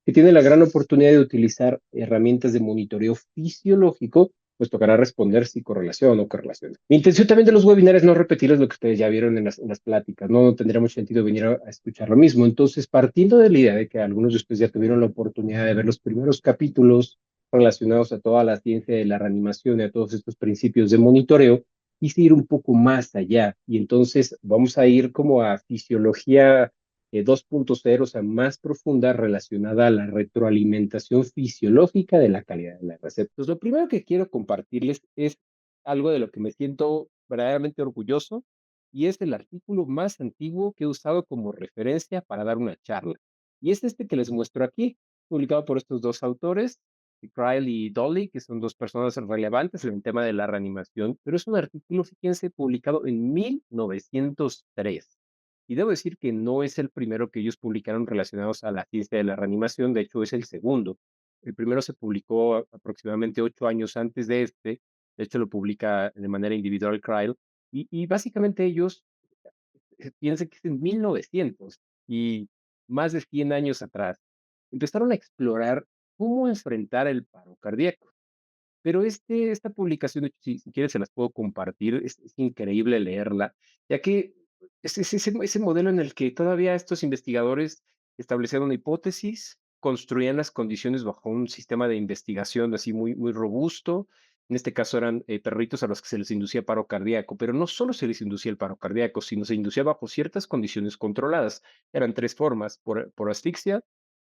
que tiene la gran oportunidad de utilizar herramientas de monitoreo fisiológico, pues tocará responder si correlación o no correlación. Mi intención también de los webinars es no repetirles lo que ustedes ya vieron en las pláticas, no tendría mucho sentido venir a escuchar lo mismo. Entonces, partiendo de la idea de que algunos de ustedes ya tuvieron la oportunidad de ver los primeros capítulos relacionados a toda la ciencia de la reanimación y a todos estos principios de monitoreo, quise ir un poco más allá y entonces vamos a ir como a fisiología 2.0, o sea, más profunda relacionada a la retroalimentación fisiológica de la calidad de la receta. Pues lo primero que quiero compartirles es algo de lo que me siento verdaderamente orgulloso y es el artículo más antiguo que he usado como referencia para dar una charla. Y es este que les muestro aquí, publicado por estos dos autores, Cryle y Dolly, que son dos personas relevantes en el tema de la reanimación, pero es un artículo, fíjense, publicado en 1903. Y debo decir que no es el primero que ellos publicaron relacionados a la ciencia de la reanimación, de hecho es el segundo. El primero se publicó aproximadamente 8 años antes de este, de hecho lo publica de manera individual Cryle, y básicamente ellos, piensen que es en 1900 y más de 100 años atrás, empezaron a explorar cómo enfrentar el paro cardíaco. Pero esta publicación, de hecho, si quieres se las puedo compartir, es increíble leerla, ya que es ese modelo en el que todavía estos investigadores establecían una hipótesis, construían las condiciones bajo un sistema de investigación así muy robusto. En este caso eran, perritos a los que se les inducía paro cardíaco, pero no solo se les inducía el paro cardíaco, sino se inducía bajo ciertas condiciones controladas. Eran 3 formas: por asfixia,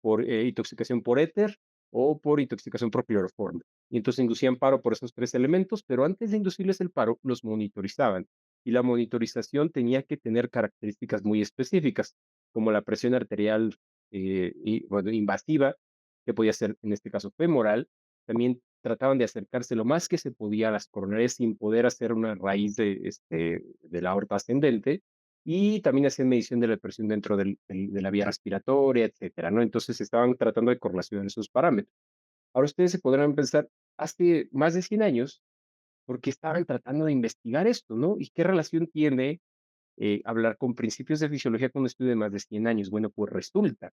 por, intoxicación por éter o por intoxicación por cloroformo. Y entonces inducían paro por esos 3 elementos, pero antes de inducirles el paro, los monitorizaban. Y la monitorización tenía que tener características muy específicas, como la presión arterial, y, bueno, invasiva, que podía ser, en este caso, femoral. También trataban de acercarse lo más que se podía a las coronarias sin poder hacer una raíz de la aorta ascendente, y también hacían medición de la presión dentro de la vía respiratoria, etcétera, ¿no? Entonces, estaban tratando de correlacionar esos parámetros. Ahora ustedes se podrán pensar, hace más de 100 años, ¿por qué estaban tratando de investigar esto, no? ¿Y qué relación tiene hablar con principios de fisiología con un estudio de más de 100 años? Bueno, pues resulta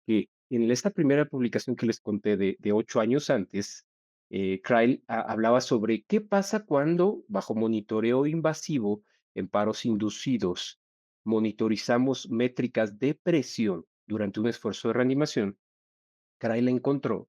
que en esta primera publicación que les conté de 8 años antes, Cryle hablaba sobre qué pasa cuando, bajo monitoreo invasivo en paros inducidos, monitorizamos métricas de presión durante un esfuerzo de reanimación. Cryle encontró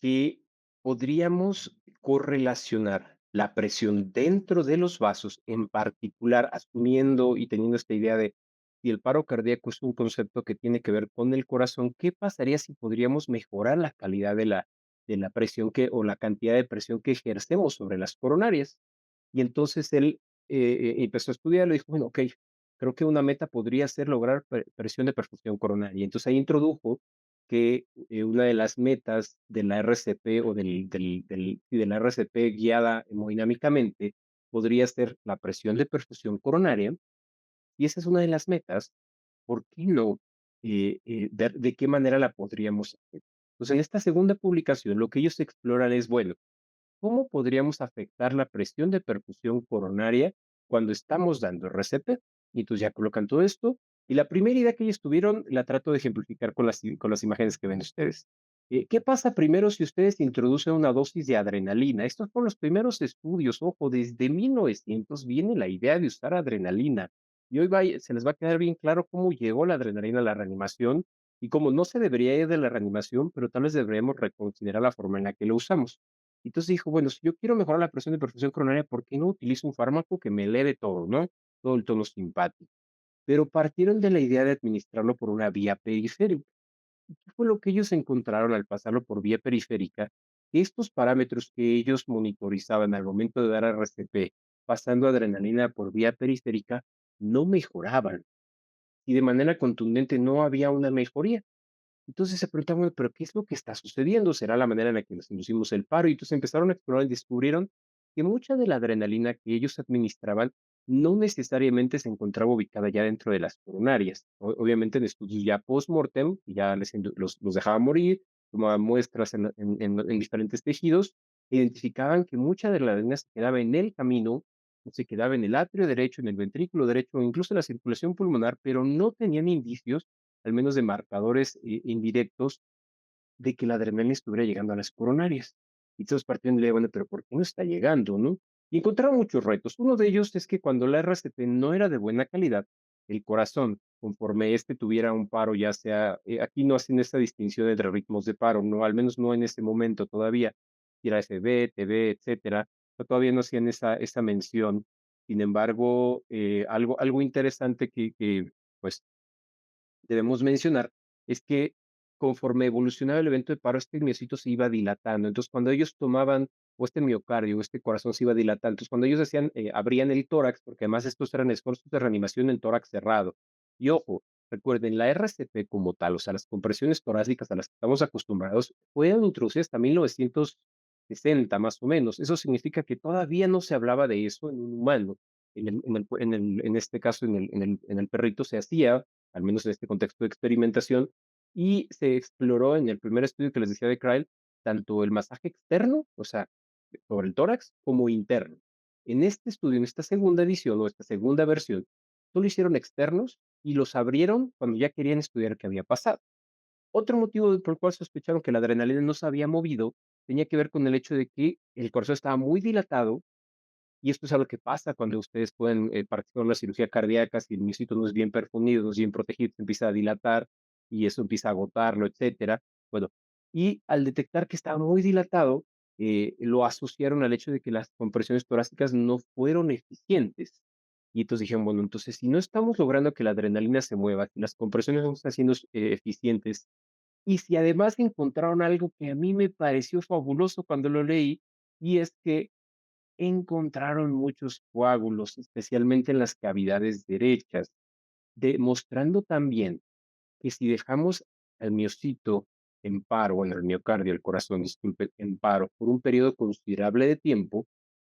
que podríamos correlacionar la presión dentro de los vasos, en particular, asumiendo y teniendo esta idea de si el paro cardíaco es un concepto que tiene que ver con el corazón, ¿qué pasaría si podríamos mejorar la calidad de la presión o la cantidad de presión que ejercemos sobre las coronarias? Y entonces él empezó a estudiarlo y dijo, bueno, ok, creo que una meta podría ser lograr presión de perfusión coronaria. Entonces ahí introdujo que una de las metas de la RCP o de la RCP guiada hemodinámicamente podría ser la presión de perfusión coronaria, y esa es una de las metas. ¿Por qué no ver de qué manera la podríamos hacer? Pues en esta segunda publicación lo que ellos exploran es, bueno, ¿cómo podríamos afectar la presión de perfusión coronaria cuando estamos dando RCP? Y entonces ya colocan todo esto. Y la primera idea que ellos tuvieron la trato de ejemplificar con las imágenes que ven ustedes. ¿Qué pasa primero si ustedes introducen una dosis de adrenalina? Estos fueron los primeros estudios. Ojo, desde 1900 viene la idea de usar adrenalina. Y hoy se les va a quedar bien claro cómo llegó la adrenalina a la reanimación y cómo no se debería ir de la reanimación, pero tal vez deberíamos reconsiderar la forma en la que lo usamos. Entonces dijo, bueno, si yo quiero mejorar la presión de perfusión coronaria, ¿por qué no utilizo un fármaco que me eleve todo, no? Todo el tono simpático. Pero partieron de la idea de administrarlo por una vía periférica. ¿Y qué fue lo que ellos encontraron al pasarlo por vía periférica? Que estos parámetros que ellos monitorizaban al momento de dar RCP, pasando adrenalina por vía periférica, no mejoraban. Y de manera contundente no había una mejoría. Entonces se preguntaban, bueno, pero ¿qué es lo que está sucediendo? ¿Será la manera en la que nos inducimos el paro? Y entonces empezaron a explorar y descubrieron que mucha de la adrenalina que ellos administraban no necesariamente se encontraba ubicada ya dentro de las coronarias. Obviamente en estudios ya post-mortem, que ya los dejaban morir, tomaban muestras en diferentes tejidos, identificaban que mucha de la adrenalina se quedaba en el camino, se quedaba en el atrio derecho, en el ventrículo derecho, incluso en la circulación pulmonar, pero no tenían indicios al menos de marcadores indirectos de que la adrenalina estuviera llegando a las coronarias. Y todos partían de, bueno, pero ¿por qué no está llegando, no? Y encontraron muchos retos. Uno de ellos es que cuando la RCP no era de buena calidad, el corazón, conforme este tuviera un paro, ya sea, aquí no hacen esta distinción entre ritmos de paro, no, al menos no en ese momento todavía, si era FB, TB, etcétera, todavía no hacían esa mención. Sin embargo, algo interesante que pues debemos mencionar es que conforme evolucionaba el evento de paro, este miocito se iba dilatando. Entonces, cuando ellos tomaban, o este miocardio, o este corazón se iba dilatando. Entonces, cuando ellos hacían, abrían el tórax, porque además estos eran esfuerzos de reanimación en tórax cerrado. Y ojo, recuerden, la RCP como tal, o sea, las compresiones torácicas a las que estamos acostumbrados, fueron introducidas hasta 1960, más o menos. Eso significa que todavía no se hablaba de eso en un humano. En este caso, en el perrito se hacía, al menos en este contexto de experimentación, y se exploró en el primer estudio que les decía de Cryle, tanto el masaje externo, o sea, sobre el tórax, como interno. En este estudio, en esta segunda edición o esta segunda versión, solo hicieron externos y los abrieron cuando ya querían estudiar qué había pasado. Otro motivo por el cual sospecharon que la adrenalina no se había movido tenía que ver con el hecho de que el corazón estaba muy dilatado y esto es algo que pasa cuando ustedes pueden participar en una cirugía cardíaca, si el miocito no es bien perfundido, no es bien protegido, se empieza a dilatar y eso empieza a agotarlo, etcétera. Bueno, y al detectar que estaba muy dilatado, lo asociaron al hecho de que las compresiones torácicas no fueron eficientes. Y entonces dijeron, bueno, entonces si no estamos logrando que la adrenalina se mueva, si las compresiones no están siendo eficientes, y si además encontraron algo que a mí me pareció fabuloso cuando lo leí, y es que encontraron muchos coágulos, especialmente en las cavidades derechas, demostrando también que si dejamos al miocito en paro, bueno, el miocardio, el corazón, disculpe, en paro por un periodo considerable de tiempo,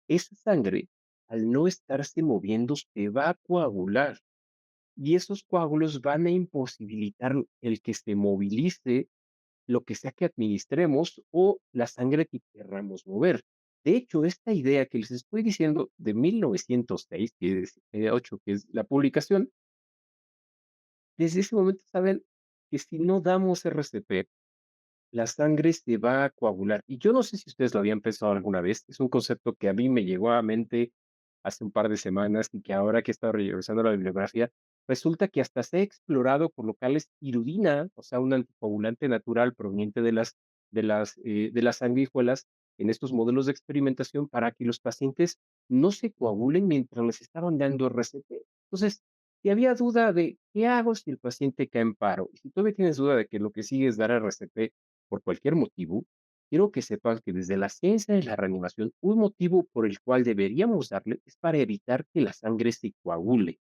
esa sangre, al no estarse moviendo, se va a coagular y esos coágulos van a imposibilitar el que se movilice lo que sea que administremos o la sangre que querramos mover. De hecho, esta idea que les estoy diciendo de 1906, que es la publicación, desde ese momento saben que si no damos RCP, la sangre se va a coagular. Y yo no sé si ustedes lo habían pensado alguna vez, es un concepto que a mí me llegó a mente hace un par de semanas y que ahora que he estado revisando la bibliografía, resulta que hasta se ha explorado colocarles iridina, o sea, un anticoagulante natural proveniente de las sanguijuelas en estos modelos de experimentación para que los pacientes no se coagulen mientras les estaban dando RCP. Entonces, si había duda de qué hago si el paciente cae en paro, y si todavía tienes duda de que lo que sigue es dar RCP por cualquier motivo, quiero que sepas que desde la ciencia de la reanimación, un motivo por el cual deberíamos darle es para evitar que la sangre se coagule,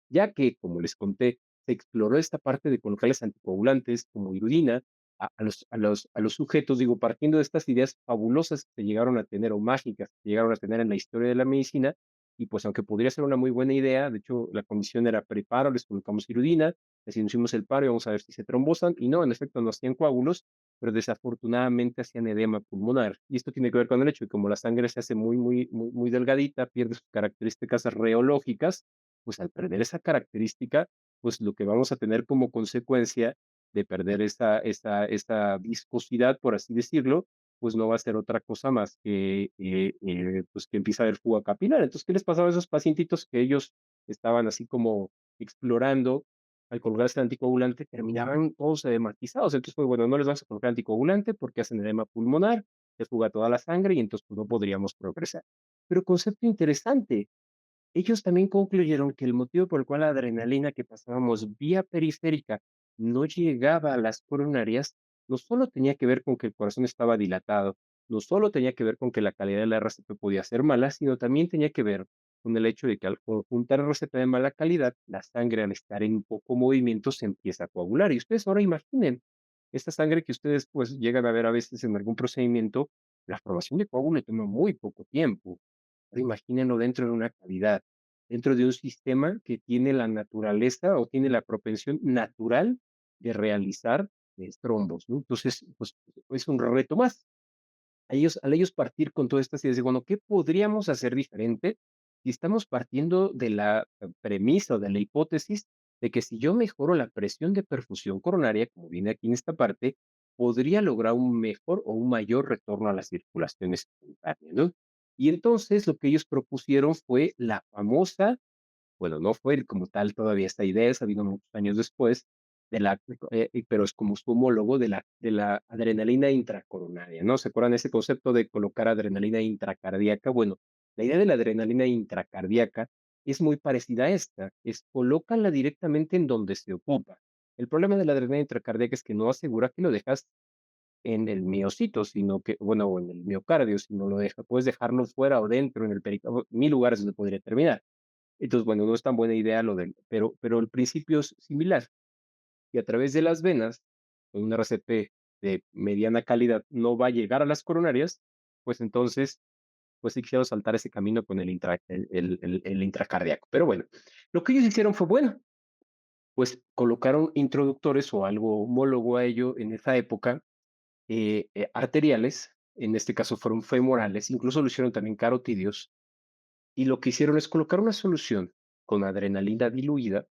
ya que, como les conté, se exploró esta parte de colocarles anticoagulantes como iridina a los sujetos, digo, partiendo de estas ideas fabulosas que se llegaron a tener o mágicas que se llegaron a tener en la historia de la medicina, y pues aunque podría ser una muy buena idea, de hecho la condición era preparo, les colocamos iridina, les inducimos el paro y vamos a ver si se trombosan, y no, en efecto no hacían coágulos, pero desafortunadamente hacían edema pulmonar. Y esto tiene que ver con el hecho de que como la sangre se hace muy, muy, muy, muy delgadita, pierde sus características reológicas, pues al perder esa característica, pues lo que vamos a tener como consecuencia de perder esta viscosidad, por así decirlo, pues no va a ser otra cosa más que, pues que empieza a haber fuga capilar. Entonces, ¿qué les pasaba a esos pacientitos que ellos estaban así como explorando al colocarse el anticoagulante, terminaban todos edematizados? Entonces, pues bueno, no les vas a colocar anticoagulante porque hacen edema pulmonar, se fuga toda la sangre y entonces pues no podríamos progresar. Pero concepto interesante, ellos también concluyeron que el motivo por el cual la adrenalina que pasábamos vía periférica no llegaba a las coronarias, no solo tenía que ver con que el corazón estaba dilatado, no solo tenía que ver con que la calidad de la RCP podía ser mala, sino también tenía que ver con el hecho de que al conjuntar RCP de mala calidad, la sangre al estar en poco movimiento se empieza a coagular. Y ustedes ahora imaginen, esta sangre que ustedes pues llegan a ver a veces en algún procedimiento, la formación de coágulo toma muy poco tiempo. Ahora imagínenlo dentro de una cavidad, dentro de un sistema que tiene la naturaleza o tiene la propensión natural de realizar trombos, ¿no? Entonces, pues es un reto más. Al ellos partir con todas estas ideas de, bueno, ¿qué podríamos hacer diferente si estamos partiendo de la premisa o de la hipótesis de que si yo mejoro la presión de perfusión coronaria, como viene aquí en esta parte, podría lograr un mejor o un mayor retorno a la circulación espontánea, ¿no? Y entonces lo que ellos propusieron fue la famosa, bueno, no fue como tal todavía esta idea, esa vino muchos años después, de la, pero es como su homólogo de la adrenalina intracoronaria, ¿no? ¿Se acuerdan ese concepto de colocar adrenalina intracardíaca? Bueno, la idea de la adrenalina intracardíaca es muy parecida a esta, es colócala directamente en donde se ocupa. El problema de la adrenalina intracardíaca es que no asegura que lo dejas en el miocito, sino que, bueno, o en el miocardio, sino lo deja, puedes dejarlo fuera o dentro, en el pericárdio, mil lugares donde podría terminar. Entonces, bueno, no es tan buena idea lo del, pero el principio es similar. Y a través de las venas, con una RCP de mediana calidad, no va a llegar a las coronarias, pues entonces, pues sí quisiera saltar ese camino con el intracardíaco. Pero bueno, lo que ellos hicieron fue bueno, pues colocaron introductores o algo homólogo a ello en esa época, arteriales, en este caso fueron femorales, incluso lo hicieron también carotidios, y lo que hicieron es colocar una solución con adrenalina diluida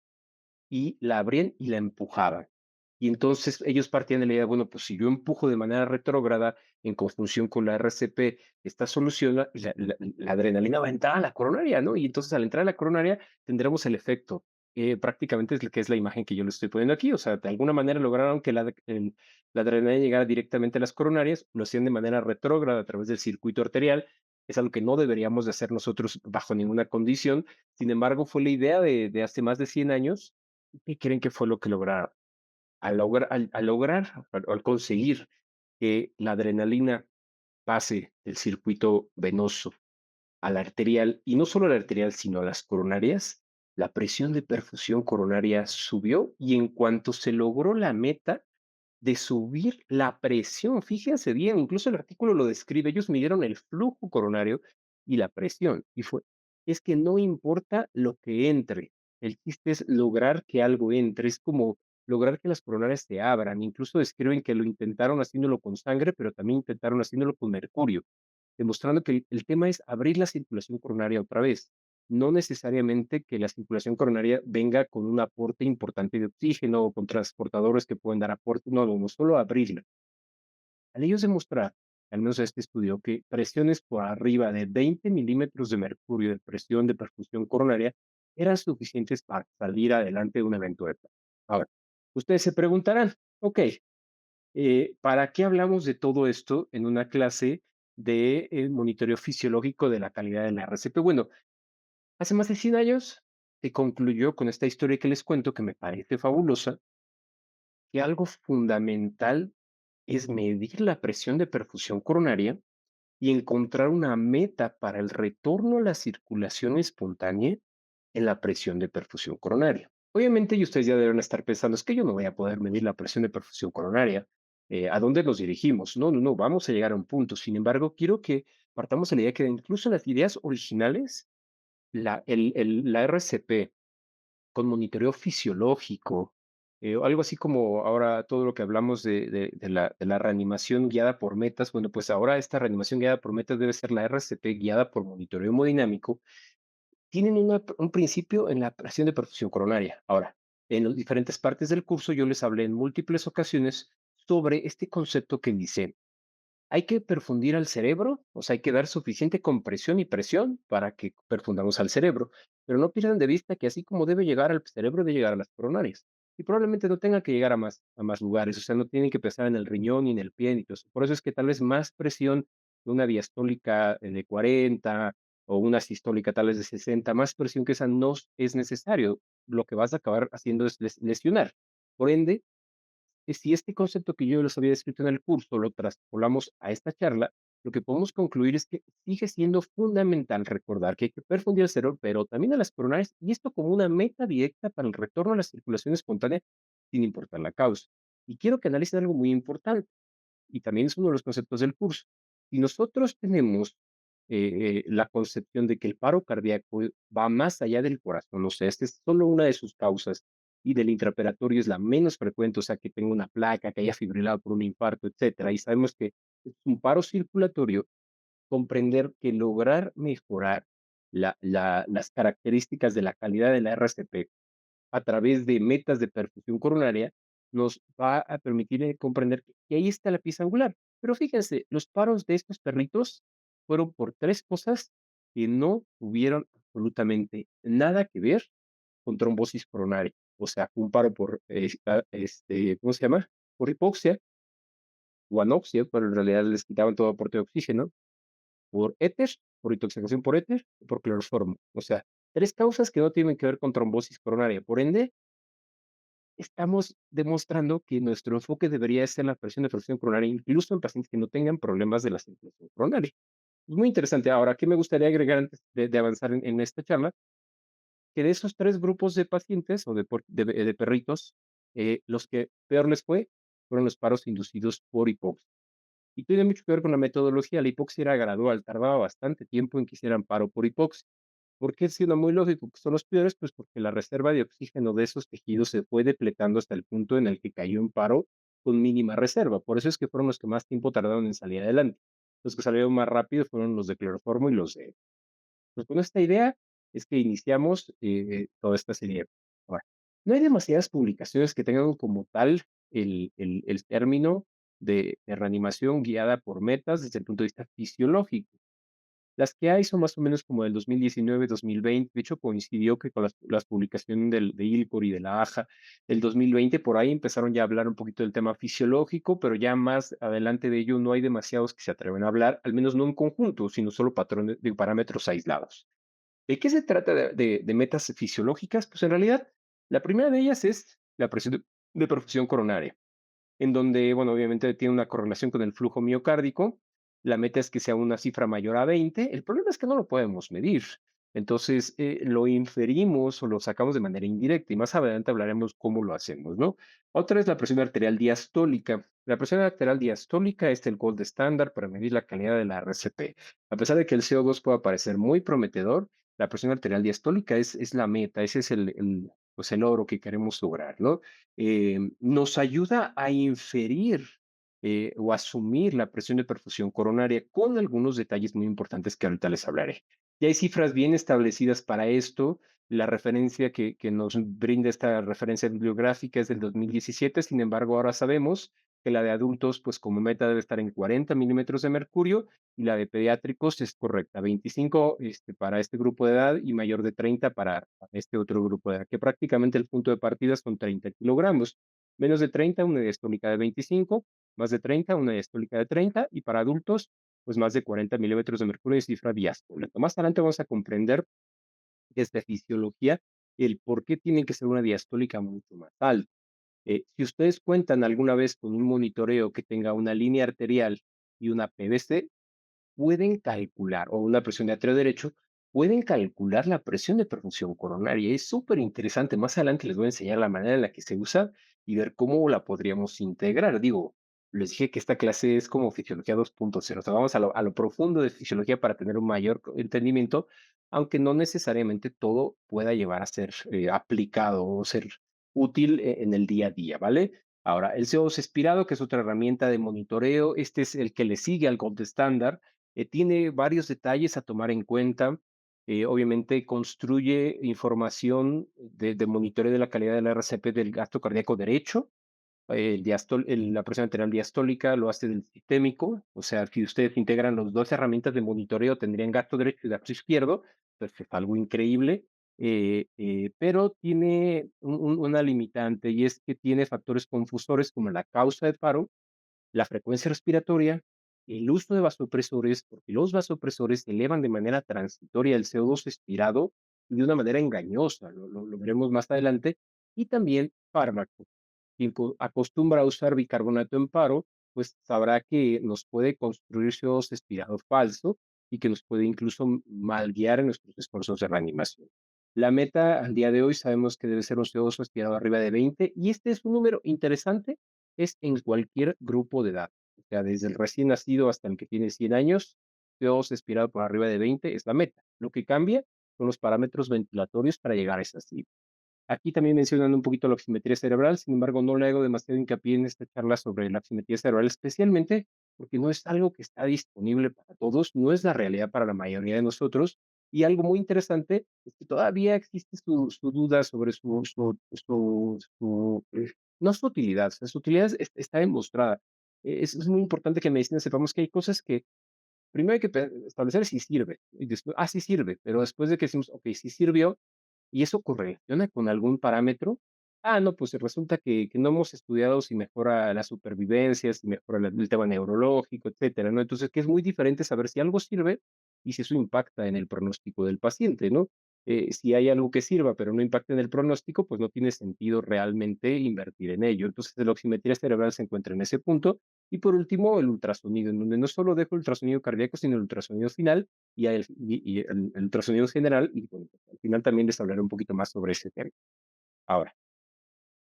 y la abrían y la empujaban. Y entonces ellos partían de la idea, bueno, pues si yo empujo de manera retrógrada en conjunción con la RCP esta solución, la adrenalina va a entrar a la coronaria, ¿no? Y entonces al entrar a la coronaria tendremos el efecto. Prácticamente es, que es la imagen que yo le estoy poniendo aquí. O sea, de alguna manera lograron que la adrenalina llegara directamente a las coronarias, lo hacían de manera retrógrada a través del circuito arterial. Es algo que no deberíamos de hacer nosotros bajo ninguna condición. Sin embargo, fue la idea de hace más de 100 años. ¿Qué creen que fue lo que lograron? Al conseguir que la adrenalina pase del circuito venoso al arterial, y no solo al arterial, sino a las coronarias, la presión de perfusión coronaria subió y en cuanto se logró la meta, de subir la presión. Fíjense bien, incluso el artículo lo describe. Ellos midieron el flujo coronario y la presión. Y fue, es que no importa lo que entre, el chiste es lograr que algo entre, es como lograr que las coronarias se abran. Incluso describen que lo intentaron haciéndolo con sangre, pero también intentaron haciéndolo con mercurio, demostrando que el tema es abrir la circulación coronaria otra vez. No necesariamente que la circulación coronaria venga con un aporte importante de oxígeno o con transportadores que pueden dar aporte, no, no, no, solo abrirla. Al ellos demostrar, al menos este estudio, que presiones por arriba de 20 milímetros de mercurio de presión de perfusión coronaria eran suficientes para salir adelante de un evento de plan. Ahora, ustedes se preguntarán, ok, ¿para qué hablamos de todo esto en una clase de monitoreo fisiológico de la calidad de la RCP? Bueno, hace más de 100 años se concluyó con esta historia que les cuento, que me parece fabulosa, que algo fundamental es medir la presión de perfusión coronaria y encontrar una meta para el retorno a la circulación espontánea en la presión de perfusión coronaria. Obviamente, y ustedes ya deben estar pensando, es que yo no voy a poder medir la presión de perfusión coronaria. ¿A dónde nos dirigimos? No, no, no, vamos a llegar a un punto. Sin embargo, quiero que partamos de la idea que incluso en las ideas originales, la RCP con monitoreo fisiológico, o algo así como ahora todo lo que hablamos de la reanimación guiada por metas, bueno, pues ahora esta reanimación guiada por metas debe ser la RCP guiada por monitoreo hemodinámico, tienen un principio en la presión de perfusión coronaria. Ahora, en las diferentes partes del curso yo les hablé en múltiples ocasiones sobre este concepto que dice hay que perfundir al cerebro, o sea, hay que dar suficiente compresión y presión para que perfundamos al cerebro, pero no pierdan de vista que así como debe llegar al cerebro, debe llegar a las coronarias. Y probablemente no tenga que llegar a más lugares, o sea, no tienen que pesar en el riñón ni en el pie ni todo eso. Por eso es que tal vez más presión de una diastólica de 40 o una sistólica tal vez de 60, más presión que esa no es necesario. Lo que vas a acabar haciendo es lesionar. Por ende, que si este concepto que yo les había descrito en el curso lo traspolamos a esta charla, lo que podemos concluir es que sigue siendo fundamental recordar que hay que perfundir el cerebro, pero también a las coronarias, y esto como una meta directa para el retorno a la circulación espontánea, sin importar la causa. Y quiero que analicen algo muy importante y también es uno de los conceptos del curso. Si nosotros tenemos la concepción de que el paro cardíaco va más allá del corazón, o sea, esta es solo una de sus causas y del intraoperatorio es la menos frecuente, o sea, que tenga una placa, que haya fibrilado por un infarto, etcétera, y sabemos que es un paro circulatorio, comprender que lograr mejorar las características de la calidad de la RCP a través de metas de perfusión coronaria, nos va a permitir comprender que ahí está la pieza angular. Pero fíjense, los paros de estos perritos fueron por tres cosas que no tuvieron absolutamente nada que ver con trombosis coronaria. O sea, un paro por, ¿cómo se llama? Por hipoxia o anoxia, pero en realidad les quitaban todo aporte de oxígeno, por éter, por intoxicación por éter, y por cloroformo. O sea, tres causas que no tienen que ver con trombosis coronaria. Por ende, estamos demostrando que nuestro enfoque debería ser la presión de perfusión coronaria, incluso en pacientes que no tengan problemas de la circulación coronaria. Es muy interesante. Ahora, ¿qué me gustaría agregar antes de avanzar en esta charla? Que de esos 3 grupos de pacientes o de perritos, los que peor les fue fueron los paros inducidos por hipoxia. Y tiene mucho que ver con la metodología. La hipoxia era gradual, tardaba bastante tiempo en que hicieran paro por hipoxia. ¿Por qué? Siendo muy lógico que son los peores, pues porque la reserva de oxígeno de esos tejidos se fue depletando hasta el punto en el que cayó en paro con mínima reserva. Por eso es que fueron los que más tiempo tardaron en salir adelante. Los que salieron más rápido fueron los de cloroformo y los de pues con esta idea es que iniciamos toda esta serie. Ahora, no hay demasiadas publicaciones que tengan como tal el término de reanimación guiada por metas desde el punto de vista fisiológico. Las que hay son más o menos como del 2019, 2020. De hecho, coincidió que con las publicaciones de ILCOR y de la AJA del 2020, por ahí empezaron ya a hablar un poquito del tema fisiológico, pero ya más adelante de ello no hay demasiados que se atreven a hablar, al menos no en conjunto, sino solo patrones de parámetros aislados. ¿De qué se trata de metas fisiológicas? Pues en realidad, la primera de ellas es la presión de perfusión coronaria en donde, bueno, obviamente tiene una correlación con el flujo miocárdico. La meta es que sea una cifra mayor a 20. El problema es que no lo podemos medir. Entonces, lo inferimos o lo sacamos de manera indirecta y más adelante hablaremos cómo lo hacemos, ¿no? Otra es la presión arterial diastólica. La presión arterial diastólica es el gold estándar para medir la calidad de la RCP. A pesar de que el CO2 pueda parecer muy prometedor, la presión arterial diastólica es la meta, ese es pues el logro que queremos lograr, ¿no? Nos ayuda a inferir o asumir la presión de perfusión coronaria con algunos detalles muy importantes que ahorita les hablaré. Ya hay cifras bien establecidas para esto. La referencia que nos brinda esta referencia bibliográfica es del 2017. Sin embargo, ahora sabemos que la de adultos, pues como meta debe estar en 40 milímetros de mercurio y la de pediátricos es correcta, 25 para este grupo de edad y mayor de 30 para este otro grupo de edad, que prácticamente el punto de partida son 30 kilogramos. Menos de 30, una diastólica de 25, más de 30, una diastólica de 30 y para adultos, pues más de 40 milímetros de mercurio de cifra diastólica. Más adelante vamos a comprender desde fisiología el por qué tiene que ser una diastólica mucho más alta. Si ustedes cuentan alguna vez con un monitoreo que tenga una línea arterial y una PVC, pueden calcular, o una presión de arterio derecho, pueden calcular la presión de perfusión coronaria. Es súper interesante. Más adelante les voy a enseñar la manera en la que se usa y ver cómo la podríamos integrar. Digo, les dije que esta clase es como fisiología 2.0. O sea, vamos a lo profundo de fisiología para tener un mayor entendimiento, aunque no necesariamente todo pueda llevar a ser aplicado o ser útil en el día a día, ¿vale? Ahora, el CO2 expirado, que es otra herramienta de monitoreo, este es el que le sigue al gold estándar, tiene varios detalles a tomar en cuenta. Obviamente construye información de monitoreo de la calidad del RCP del gasto cardíaco derecho. La presión arterial diastólica lo hace del sistémico. O sea, si ustedes integran las dos herramientas de monitoreo, tendrían gasto derecho y gasto izquierdo. Entonces es algo increíble. Pero tiene una limitante y es que tiene factores confusores como la causa de paro, la frecuencia respiratoria, el uso de vasopresores, porque los vasopresores elevan de manera transitoria el CO2 expirado y de una manera engañosa, lo veremos más adelante, y también fármacos. Quien acostumbra a usar bicarbonato en paro, pues sabrá que nos puede construir CO2 expirado falso y que nos puede incluso mal guiar en nuestros esfuerzos de reanimación. La meta al día de hoy sabemos que debe ser un CO2 expirado arriba de 20 y este es un número interesante, es en cualquier grupo de edad, o sea, desde el recién nacido hasta el que tiene 100 años, CO2 expirado por arriba de 20 es la meta. Lo que cambia son los parámetros ventilatorios para llegar a esa cifra. Aquí también mencionan un poquito la oximetría cerebral, sin embargo, no le hago demasiado hincapié en esta charla sobre la oximetría cerebral, especialmente porque no es algo que está disponible para todos, no es la realidad para la mayoría de nosotros, Y algo muy interesante es que todavía existe su duda sobre no su utilidad, o sea, su utilidad está demostrada. Es muy importante que en medicina sepamos que hay cosas que primero hay que establecer si sirve, y después, sí sirve, pero después de que decimos, ok, sí sirvió, y eso correlaciona con algún parámetro. No, pues resulta que no hemos estudiado si mejora la supervivencia, si mejora el tema neurológico, etcétera, ¿no? Entonces, que es muy diferente saber si algo sirve y si eso impacta en el pronóstico del paciente, ¿no? Si hay algo que sirva, pero no impacta en el pronóstico, pues no tiene sentido realmente invertir en ello. Entonces, la oximetría cerebral se encuentra en ese punto. Y por último, el ultrasonido, en donde no solo dejo el ultrasonido cardíaco, sino el ultrasonido final y el ultrasonido general. Y bueno, pues, al final también les hablaré un poquito más sobre ese tema. Ahora,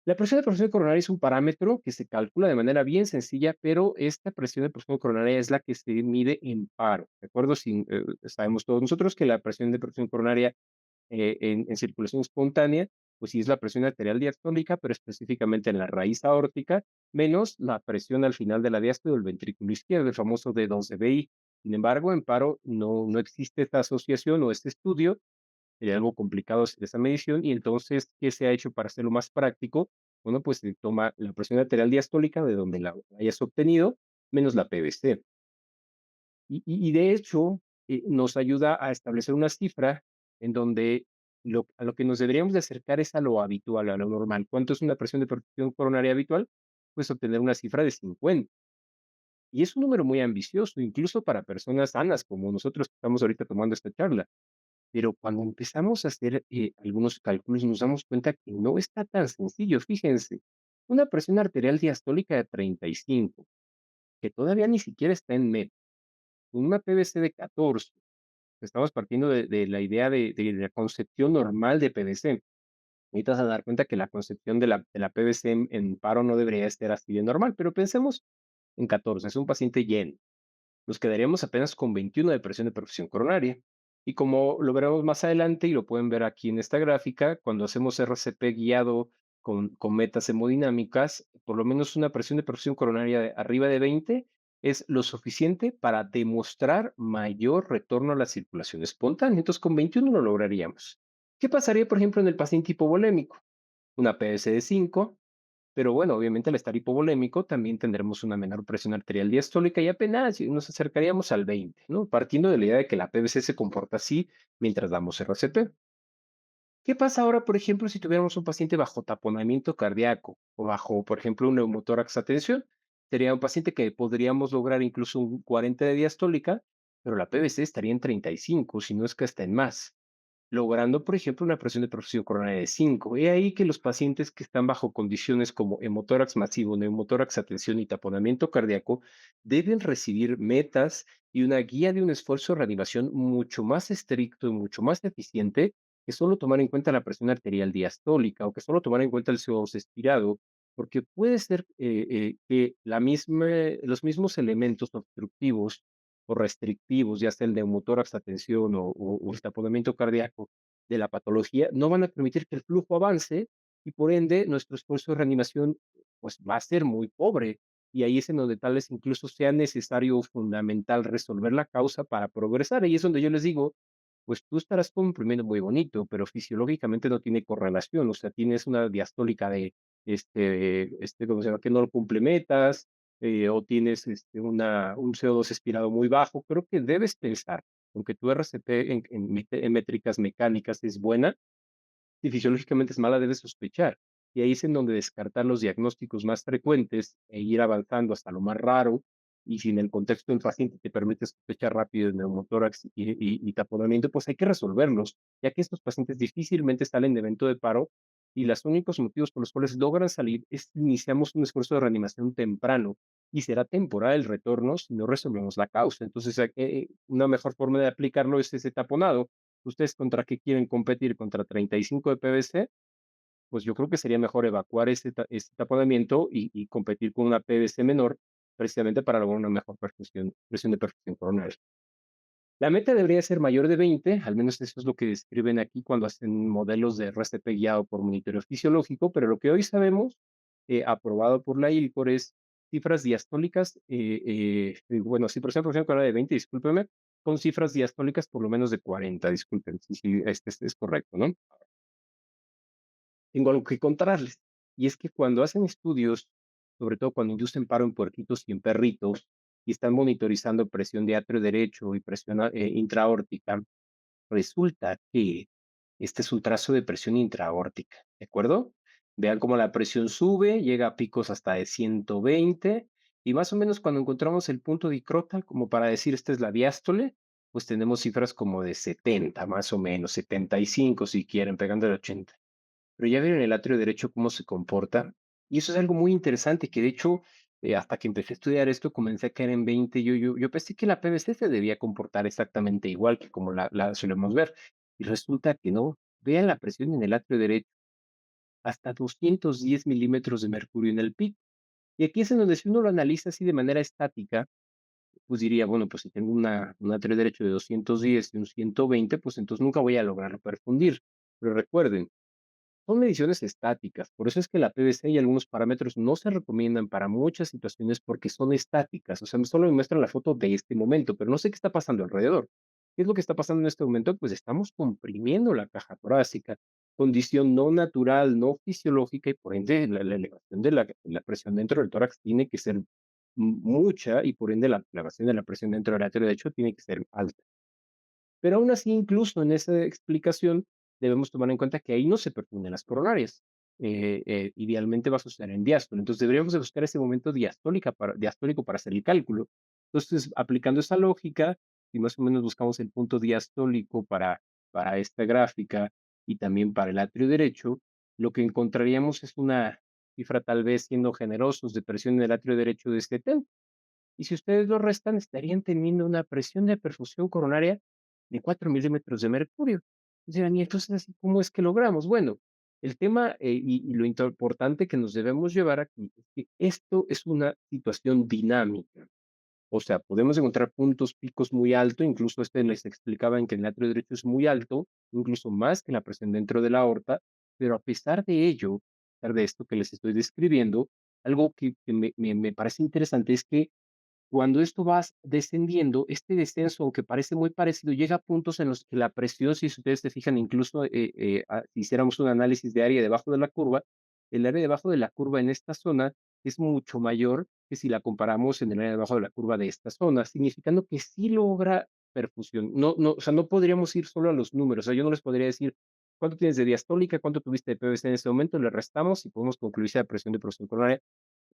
la presión coronaria es un parámetro que se calcula de manera bien sencilla, pero esta presión de presión coronaria es la que se mide en paro. ¿De acuerdo? Sabemos todos nosotros que la presión coronaria en circulación espontánea, pues sí es la presión arterial diastólica, pero específicamente en la raíz aórtica, menos la presión al final de la diástole del ventrículo izquierdo, el famoso D12BI. Sin embargo, en paro no existe esta asociación o este estudio, sería algo complicado hacer esa medición, y entonces, ¿qué se ha hecho para hacerlo más práctico? Bueno, pues se toma la presión arterial diastólica de donde la hayas obtenido, menos la PVC. Y de hecho, nos ayuda a establecer una cifra en donde a lo que nos deberíamos de acercar es a lo habitual, a lo normal. ¿Cuánto es una presión de presión coronaria habitual? Pues obtener una cifra de 50. Y es un número muy ambicioso, incluso para personas sanas como nosotros que estamos ahorita tomando esta charla. Pero cuando empezamos a hacer algunos cálculos, nos damos cuenta que no está tan sencillo. Fíjense, una presión arterial diastólica de 35, que todavía ni siquiera está en MEP, con una PVC de 14. Estamos partiendo de la idea de la concepción normal de PVC. Ahorita vas a dar cuenta que la concepción de la PVC en paro no debería ser así de normal, pero pensemos en 14, es un paciente lleno. Nos quedaríamos apenas con 21 de presión de perfusión coronaria. Y como lo veremos más adelante y lo pueden ver aquí en esta gráfica, cuando hacemos RCP guiado con metas hemodinámicas, por lo menos una presión de perfusión coronaria de arriba de 20 es lo suficiente para demostrar mayor retorno a la circulación espontánea. Entonces, con 21 lo lograríamos. ¿Qué pasaría, por ejemplo, en el paciente hipovolémico? Una PVC de 5, pero bueno, obviamente al estar hipovolémico también tendremos una menor presión arterial diastólica y apenas nos acercaríamos al 20, ¿no? Partiendo de la idea de que la PVC se comporta así mientras damos RCP. ¿Qué pasa ahora, por ejemplo, si tuviéramos un paciente bajo taponamiento cardíaco o bajo, por ejemplo, un neumotórax a tensión? Sería un paciente que podríamos lograr incluso un 40 de diastólica, pero la PVC estaría en 35, si no es que hasta en más, logrando, por ejemplo, una presión de perfusión coronaria de 5. He ahí que los pacientes que están bajo condiciones como hemotórax masivo, neumotórax a tensión y taponamiento cardíaco deben recibir metas y una guía de un esfuerzo de reanimación mucho más estricto y mucho más eficiente que solo tomar en cuenta la presión arterial diastólica o que solo tomar en cuenta el CO2 expirado, porque puede ser que los mismos elementos obstructivos o restrictivos, ya sea el neumotórax, la tensión o el taponamiento cardíaco de la patología, no van a permitir que el flujo avance y por ende nuestro esfuerzo de reanimación pues va a ser muy pobre. Y ahí es en donde tal vez incluso sea necesario o fundamental resolver la causa para progresar. Ahí es donde yo les digo, pues tú estarás comprimiendo muy bonito, pero fisiológicamente no tiene correlación. O sea, tienes una diastólica de, ¿cómo se llama? Que no lo complementas, o tienes un CO2 expirado muy bajo. Creo que debes pensar, aunque tu RCP en métricas mecánicas es buena, si fisiológicamente es mala, debes sospechar. Y ahí es en donde descartar los diagnósticos más frecuentes e ir avanzando hasta lo más raro. Y si en el contexto del paciente te permite sospechar rápido de neumotórax y taponamiento, pues hay que resolverlos, ya que estos pacientes difícilmente salen de evento de paro y los únicos motivos por los cuales logran salir es que iniciamos un esfuerzo de reanimación temprano y será temporal el retorno si no resolvemos la causa. Entonces, una mejor forma de aplicarlo es ese taponado. ¿Ustedes contra qué quieren competir? ¿Contra 35 de PVC? Pues yo creo que sería mejor evacuar ese taponamiento y competir con una PVC menor, precisamente para lograr una mejor presión de perfusión coronaria. La meta debería ser mayor de 20, al menos eso es lo que describen aquí cuando hacen modelos de RCP guiado por monitoreo fisiológico, pero lo que hoy sabemos, aprobado por la ILCOR, es cifras diastólicas, bueno, sí, presión coronaria de 20, discúlpeme, con cifras diastólicas por lo menos de 40, disculpen, sí, este es correcto, ¿no? Tengo algo que contarles, y es que cuando hacen estudios, sobre todo cuando inducen paro en puerquitos y en perritos, y están monitorizando presión de atrio derecho y presión intraórtica, resulta que este es un trazo de presión intraórtica, ¿de acuerdo? Vean cómo la presión sube, llega a picos hasta de 120 y más o menos cuando encontramos el punto dicrotal, como para decir esta es la diástole, pues tenemos cifras como de 70, más o menos, 75 si quieren, pegando el 80. Pero ya vieron el atrio derecho cómo se comporta. Y eso es algo muy interesante, que de hecho, hasta que empecé a estudiar esto, comencé a caer en 20. Yo pensé que la PVC se debía comportar exactamente igual que como la solemos ver. Y resulta que no. Vean la presión en el atrio derecho, hasta 210 milímetros de mercurio en el pico. Y aquí es en donde si uno lo analiza así de manera estática, pues diría, bueno, pues si tengo un atrio derecho de 210 y un 120, pues entonces nunca voy a lograrlo perfundir. Pero recuerden, son mediciones estáticas, por eso es que la PVC y algunos parámetros no se recomiendan para muchas situaciones porque son estáticas, o sea, solo me muestran la foto de este momento, pero no sé qué está pasando alrededor. ¿Qué es lo que está pasando en este momento? Pues estamos comprimiendo la caja torácica, condición no natural, no fisiológica y por ende la elevación de la presión dentro del tórax tiene que ser mucha y por ende la elevación de la presión dentro del atrio derecho tiene que ser alta. Pero aún así, incluso en esa explicación, debemos tomar en cuenta que ahí no se perfunden las coronarias. Idealmente va a suceder en diástole. Entonces deberíamos de buscar ese momento diastólico para hacer el cálculo. Entonces, aplicando esa lógica, y más o menos buscamos el punto diastólico para esta gráfica y también para el atrio derecho, lo que encontraríamos es una cifra tal vez siendo generosos de presión en el atrio derecho de 70. Y si ustedes lo restan, estarían teniendo una presión de perfusión coronaria de 4 milímetros de mercurio. Dirán, y entonces, ¿así cómo es que logramos? Bueno, el tema y lo importante que nos debemos llevar aquí es que esto es una situación dinámica. O sea, podemos encontrar puntos picos muy altos, incluso les explicaba en que el atrio derecho es muy alto, incluso más que la presión dentro de la aorta, pero a pesar de ello, a pesar de esto que les estoy describiendo, algo que me parece interesante es que cuando esto va descendiendo, este descenso, aunque parece muy parecido, llega a puntos en los que la presión, si ustedes se fijan, incluso si hiciéramos un análisis de área debajo de la curva, el área debajo de la curva en esta zona es mucho mayor que si la comparamos en el área debajo de la curva de esta zona, significando que sí logra perfusión. O sea, no podríamos ir solo a los números. O sea, yo no les podría decir cuánto tienes de diastólica, cuánto tuviste de PVC en ese momento, le restamos y podemos concluir si la presión de presión coronaria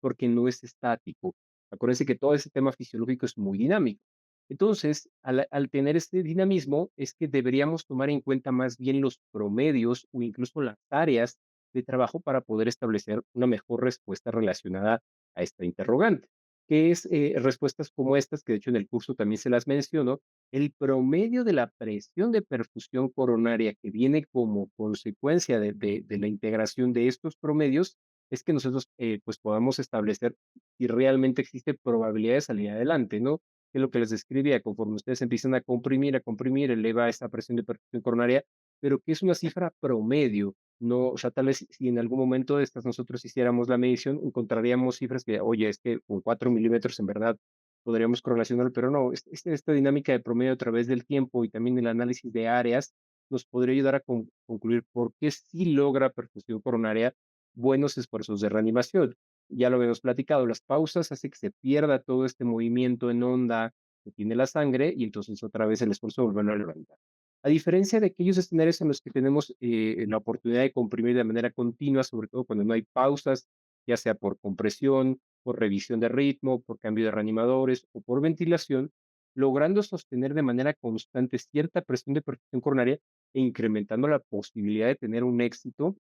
porque no es estático. Acuérdense que todo ese tema fisiológico es muy dinámico. Entonces, al tener este dinamismo, es que deberíamos tomar en cuenta más bien los promedios o incluso las áreas de trabajo para poder establecer una mejor respuesta relacionada a esta interrogante, que es respuestas como estas, que de hecho en el curso también se las menciono, el promedio de la presión de perfusión coronaria que viene como consecuencia de la integración de estos promedios es que nosotros, pues, podamos establecer si realmente existe probabilidad de salir adelante, ¿no? Que es lo que les describía, conforme ustedes empiezan a comprimir, eleva esa presión de perfusión coronaria, pero que es una cifra promedio, no, o sea, tal vez si en algún momento de estas nosotros hiciéramos la medición, encontraríamos cifras que, oye, es que con 4 milímetros en verdad podríamos correlacionar, pero no, esta dinámica de promedio a través del tiempo y también el análisis de áreas nos podría ayudar a concluir por qué sí logra perfusión coronaria buenos esfuerzos de reanimación. Ya lo habíamos platicado, las pausas hace que se pierda todo este movimiento en onda que tiene la sangre y entonces otra vez el esfuerzo de volverlo a levantar. A diferencia de aquellos escenarios en los que tenemos la oportunidad de comprimir de manera continua, sobre todo cuando no hay pausas, ya sea por compresión, por revisión de ritmo, por cambio de reanimadores o por ventilación, logrando sostener de manera constante cierta presión de perfusión coronaria e incrementando la posibilidad de tener un éxito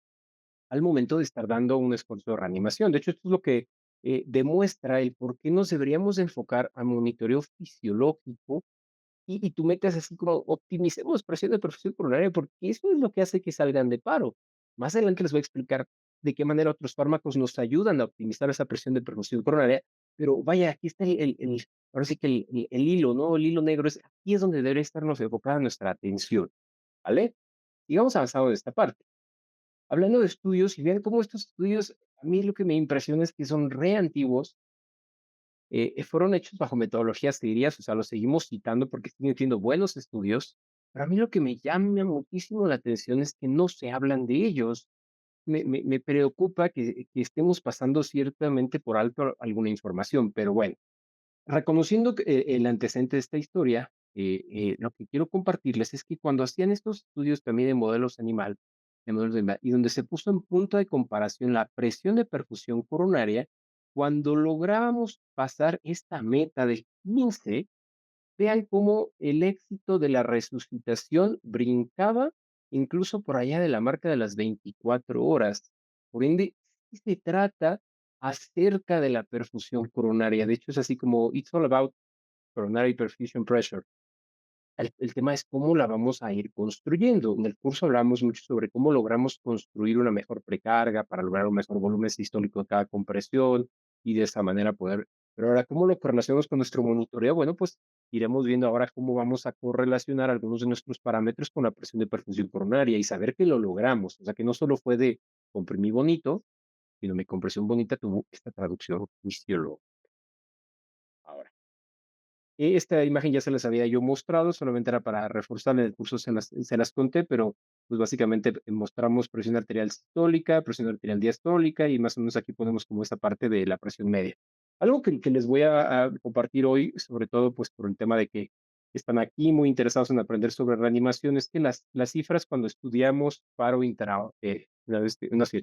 al momento de estar dando un esfuerzo de reanimación. De hecho, esto es lo que demuestra el por qué nos deberíamos enfocar a monitoreo fisiológico y tú metes así como optimicemos presión de perfusión coronaria, porque eso es lo que hace que salgan de paro. Más adelante les voy a explicar de qué manera otros fármacos nos ayudan a optimizar esa presión de perfusión coronaria, pero vaya, aquí está ahora sí que el hilo, ¿no? El hilo negro es aquí es donde debería estarnos enfocada nuestra atención, ¿vale? Sigamos avanzando de esta parte. Hablando de estudios, y vean cómo estos estudios, a mí lo que me impresiona es que son re antiguos fueron hechos bajo metodologías seguidas, o sea, los seguimos citando porque siguen siendo buenos estudios, pero a mí lo que me llama muchísimo la atención es que no se hablan de ellos. Me preocupa que estemos pasando ciertamente por alto alguna información, pero bueno, reconociendo que, el antecedente de esta historia, lo que quiero compartirles es que cuando hacían estos estudios también de modelos de animal, y donde se puso en punto de comparación la presión de perfusión coronaria, cuando lográbamos pasar esta meta de 15, vean cómo el éxito de la resucitación brincaba incluso por allá de la marca de las 24 horas. Por ende, sí se trata acerca de la perfusión coronaria. De hecho, es así como It's all about coronary perfusion pressure. El tema es cómo la vamos a ir construyendo. En el curso hablamos mucho sobre cómo logramos construir una mejor precarga para lograr un mejor volumen sistólico de cada compresión y de esa manera poder. Pero ahora, ¿cómo lo correlacionamos con nuestro monitoreo? Bueno, pues iremos viendo ahora cómo vamos a correlacionar algunos de nuestros parámetros con la presión de perfusión coronaria y saber que lo logramos. O sea, que no solo fue de comprimí bonito, sino mi compresión bonita tuvo esta traducción fisiológica. Ahora. Esta imagen ya se las había yo mostrado, solamente era para reforzar, en el curso se las conté, pero, pues, básicamente, mostramos presión arterial sistólica, presión arterial diastólica, y más o menos aquí ponemos como esa parte de la presión media. Algo que les voy a compartir hoy, sobre todo, pues, por el tema de que están aquí muy interesados en aprender sobre reanimación, es que las cifras cuando estudiamos paro no, sí,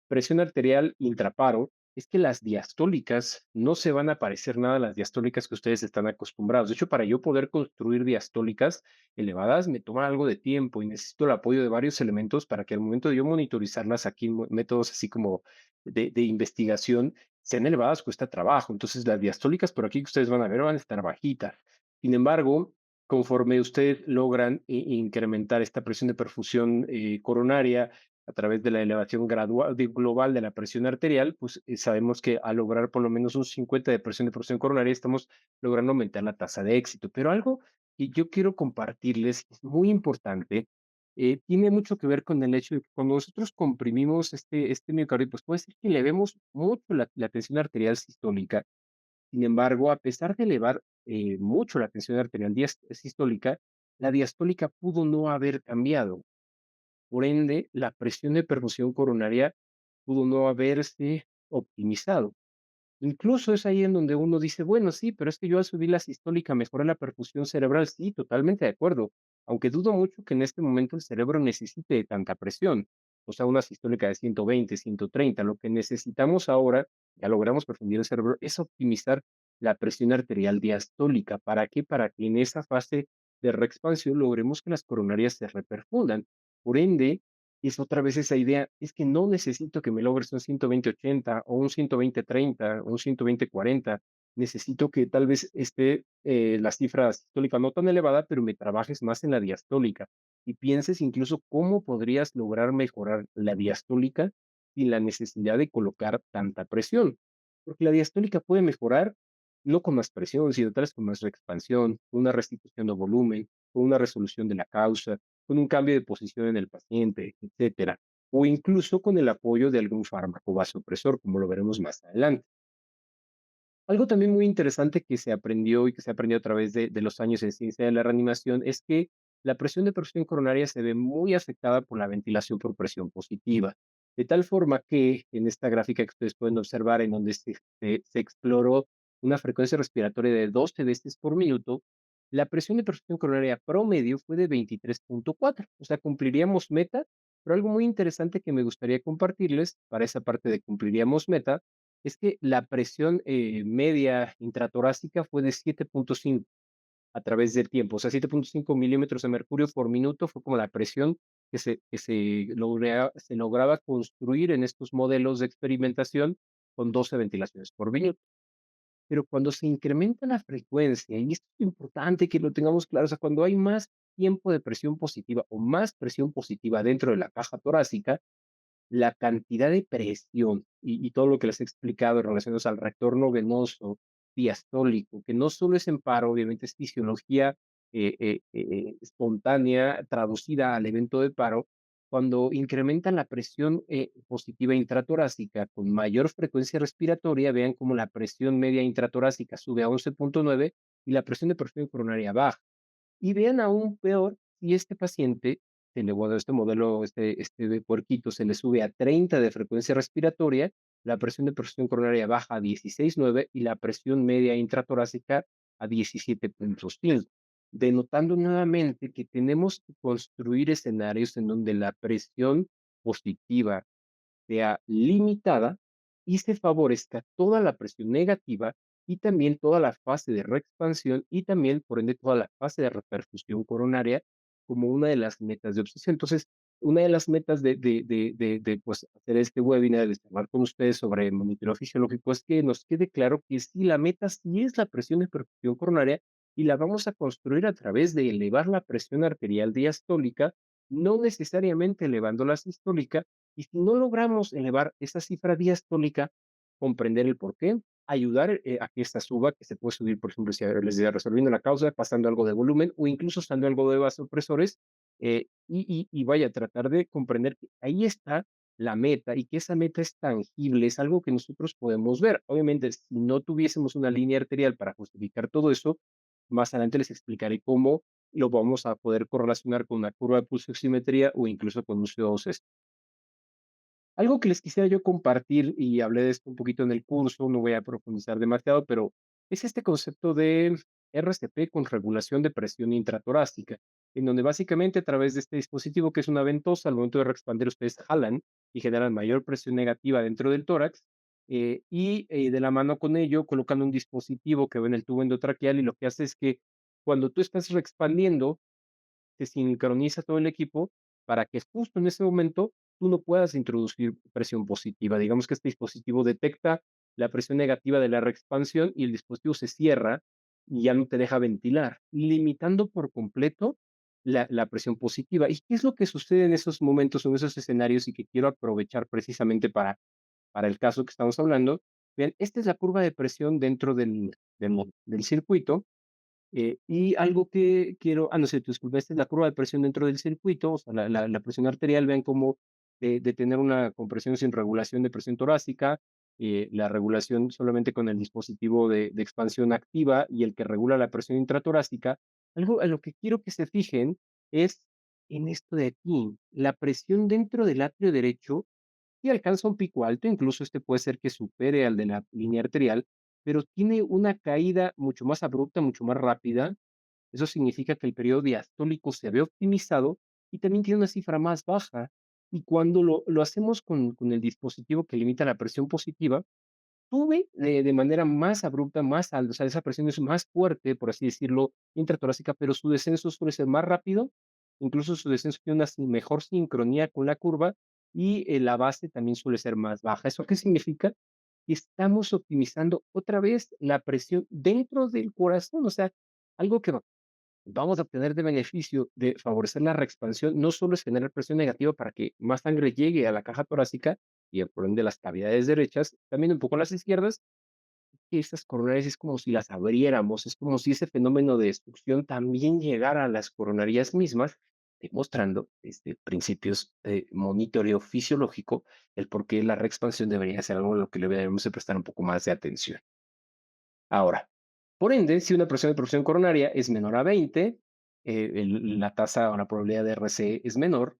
presión arterial intraparo, es que las diastólicas no se van a parecer nada a las diastólicas que ustedes están acostumbrados. De hecho, para yo poder construir diastólicas elevadas me toma algo de tiempo y necesito el apoyo de varios elementos para que al momento de yo monitorizarlas aquí en métodos así como de investigación sean elevadas, cuesta trabajo. Entonces, las diastólicas por aquí que ustedes van a ver van a estar bajitas. Sin embargo, conforme ustedes logran incrementar esta presión de perfusión coronaria, a través de la elevación gradual global de la presión arterial, pues sabemos que al lograr por lo menos un 50 de presión de presión coronaria, estamos logrando aumentar la tasa de éxito. Pero algo que yo quiero compartirles, es muy importante, tiene mucho que ver con el hecho de que cuando nosotros comprimimos este miocardio, pues puede ser que elevemos mucho la tensión arterial sistólica. Sin embargo, a pesar de elevar mucho la tensión arterial sistólica, la diastólica pudo no haber cambiado. Por ende, la presión de perfusión coronaria pudo no haberse optimizado. Incluso es ahí en donde uno dice, bueno, sí, pero es que yo al subir la sistólica mejoré la perfusión cerebral. Sí, totalmente de acuerdo. Aunque dudo mucho que en este momento el cerebro necesite de tanta presión. O sea, una sistólica de 120, 130. Lo que necesitamos ahora, ya logramos perfundir el cerebro, es optimizar la presión arterial diastólica. ¿Para qué? Para que en esa fase de reexpansión logremos que las coronarias se reperfundan. Por ende, es otra vez esa idea, es que no necesito que me logres un 120-80 o un 120-30 o un 120-40. Necesito que tal vez esté la cifra sistólica no tan elevada, pero me trabajes más en la diastólica y pienses incluso cómo podrías lograr mejorar la diastólica sin la necesidad de colocar tanta presión. Porque la diastólica puede mejorar no con más presión, sino tal vez con más expansión, con una restitución de volumen, con una resolución de la causa, con un cambio de posición en el paciente, etcétera, o incluso con el apoyo de algún fármaco vasopresor, como lo veremos más adelante. Algo también muy interesante que se aprendió y que se ha aprendido a través de los años en ciencia de la reanimación es que la presión de perfusión coronaria se ve muy afectada por la ventilación por presión positiva, de tal forma que en esta gráfica que ustedes pueden observar, en donde se exploró una frecuencia respiratoria de 12 veces por minuto, la presión de perfusión coronaria promedio fue de 23.4, o sea, cumpliríamos meta, pero algo muy interesante que me gustaría compartirles para esa parte de cumpliríamos meta es que la presión, media intratorácica fue de 7.5 a través del tiempo, o sea, 7.5 milímetros de mercurio por minuto fue como la presión que se lograba construir en estos modelos de experimentación con 12 ventilaciones por minuto. Pero cuando se incrementa la frecuencia, y esto es importante que lo tengamos claro, o sea, cuando hay más tiempo de presión positiva o más presión positiva dentro de la caja torácica, la cantidad de presión y todo lo que les he explicado relacionados al retorno venoso diastólico, que no solo es en paro, obviamente es fisiología espontánea traducida al evento de paro, cuando incrementan la presión positiva intratorácica con mayor frecuencia respiratoria, vean cómo la presión media intratorácica sube a 11,9 y la presión de perfusión coronaria baja. Y vean aún peor si este paciente, bueno, este modelo, este de puerquito, se le sube a 30 de frecuencia respiratoria, la presión de perfusión coronaria baja a 16,9 y la presión media intratorácica a 17,5, denotando nuevamente que tenemos que construir escenarios en donde la presión positiva sea limitada y se favorezca toda la presión negativa y también toda la fase de reexpansión y también, por ende, toda la fase de reperfusión coronaria como una de las metas de obsesión. Entonces, una de las metas pues, hacer este webinar, de hablar con ustedes sobre monitoreo fisiológico, es que nos quede claro que sí, la meta sí es la presión de perfusión coronaria y la vamos a construir a través de elevar la presión arterial diastólica, no necesariamente elevando la sistólica, y si no logramos elevar esa cifra diastólica, comprender el por qué, ayudar a que esta suba, que se puede subir, por ejemplo, si les decía, resolviendo la causa, pasando algo de volumen o incluso usando algo de vasopresores, y vaya, tratar de comprender que ahí está la meta y que esa meta es tangible, es algo que nosotros podemos ver. Obviamente, si no tuviésemos una línea arterial para justificar todo eso, más adelante les explicaré cómo lo vamos a poder correlacionar con una curva de pulso oximetría o incluso con un CO2. Algo que les quisiera yo compartir, y hablé de esto un poquito en el curso, no voy a profundizar demasiado, pero es este concepto de RCP con regulación de presión intratorácica, en donde básicamente a través de este dispositivo, que es una ventosa, al momento de reexpandir ustedes jalan y generan mayor presión negativa dentro del tórax, y de la mano con ello colocan un dispositivo que va en el tubo endotraqueal y lo que hace es que cuando tú estás reexpandiendo, se sincroniza todo el equipo para que justo en ese momento tú no puedas introducir presión positiva. Digamos que este dispositivo detecta la presión negativa de la reexpansión y el dispositivo se cierra y ya no te deja ventilar, limitando por completo la presión positiva. ¿Y qué es lo que sucede en esos momentos, en esos escenarios y que quiero aprovechar precisamente para el caso que estamos hablando? Vean, esta es la curva de presión dentro del circuito y algo que quiero, no sé, disculpa, esta es la curva de presión dentro del circuito, o sea, la presión arterial, vean cómo de tener una compresión sin regulación de presión torácica, la regulación solamente con el dispositivo de expansión activa y el que regula la presión intratorácica, algo a lo que quiero que se fijen es en esto de aquí, la presión dentro del atrio derecho y alcanza un pico alto, incluso este puede ser que supere al de la línea arterial, pero tiene una caída mucho más abrupta, mucho más rápida. Eso significa que el periodo diastólico se ve optimizado y también tiene una cifra más baja. Y cuando lo hacemos con el dispositivo que limita la presión positiva, sube de manera más abrupta, más alta, o sea, esa presión es más fuerte, por así decirlo, intratorácica, pero su descenso suele ser más rápido, incluso su descenso tiene una mejor sincronía con la curva y la base también suele ser más baja. ¿Eso qué significa? Que estamos optimizando otra vez la presión dentro del corazón, o sea, algo que vamos a obtener de beneficio de favorecer la reexpansión, no solo es generar presión negativa para que más sangre llegue a la caja torácica y por ende las cavidades derechas, también un poco las izquierdas, que estas coronarias es como si las abriéramos, es como si ese fenómeno de destrucción también llegara a las coronarias mismas, demostrando desde principios de monitoreo fisiológico el por qué la reexpansión debería ser algo a lo que le debemos de prestar un poco más de atención. Ahora, por ende, si una presión de perfusión coronaria es menor a 20, la tasa o la probabilidad de RC es menor.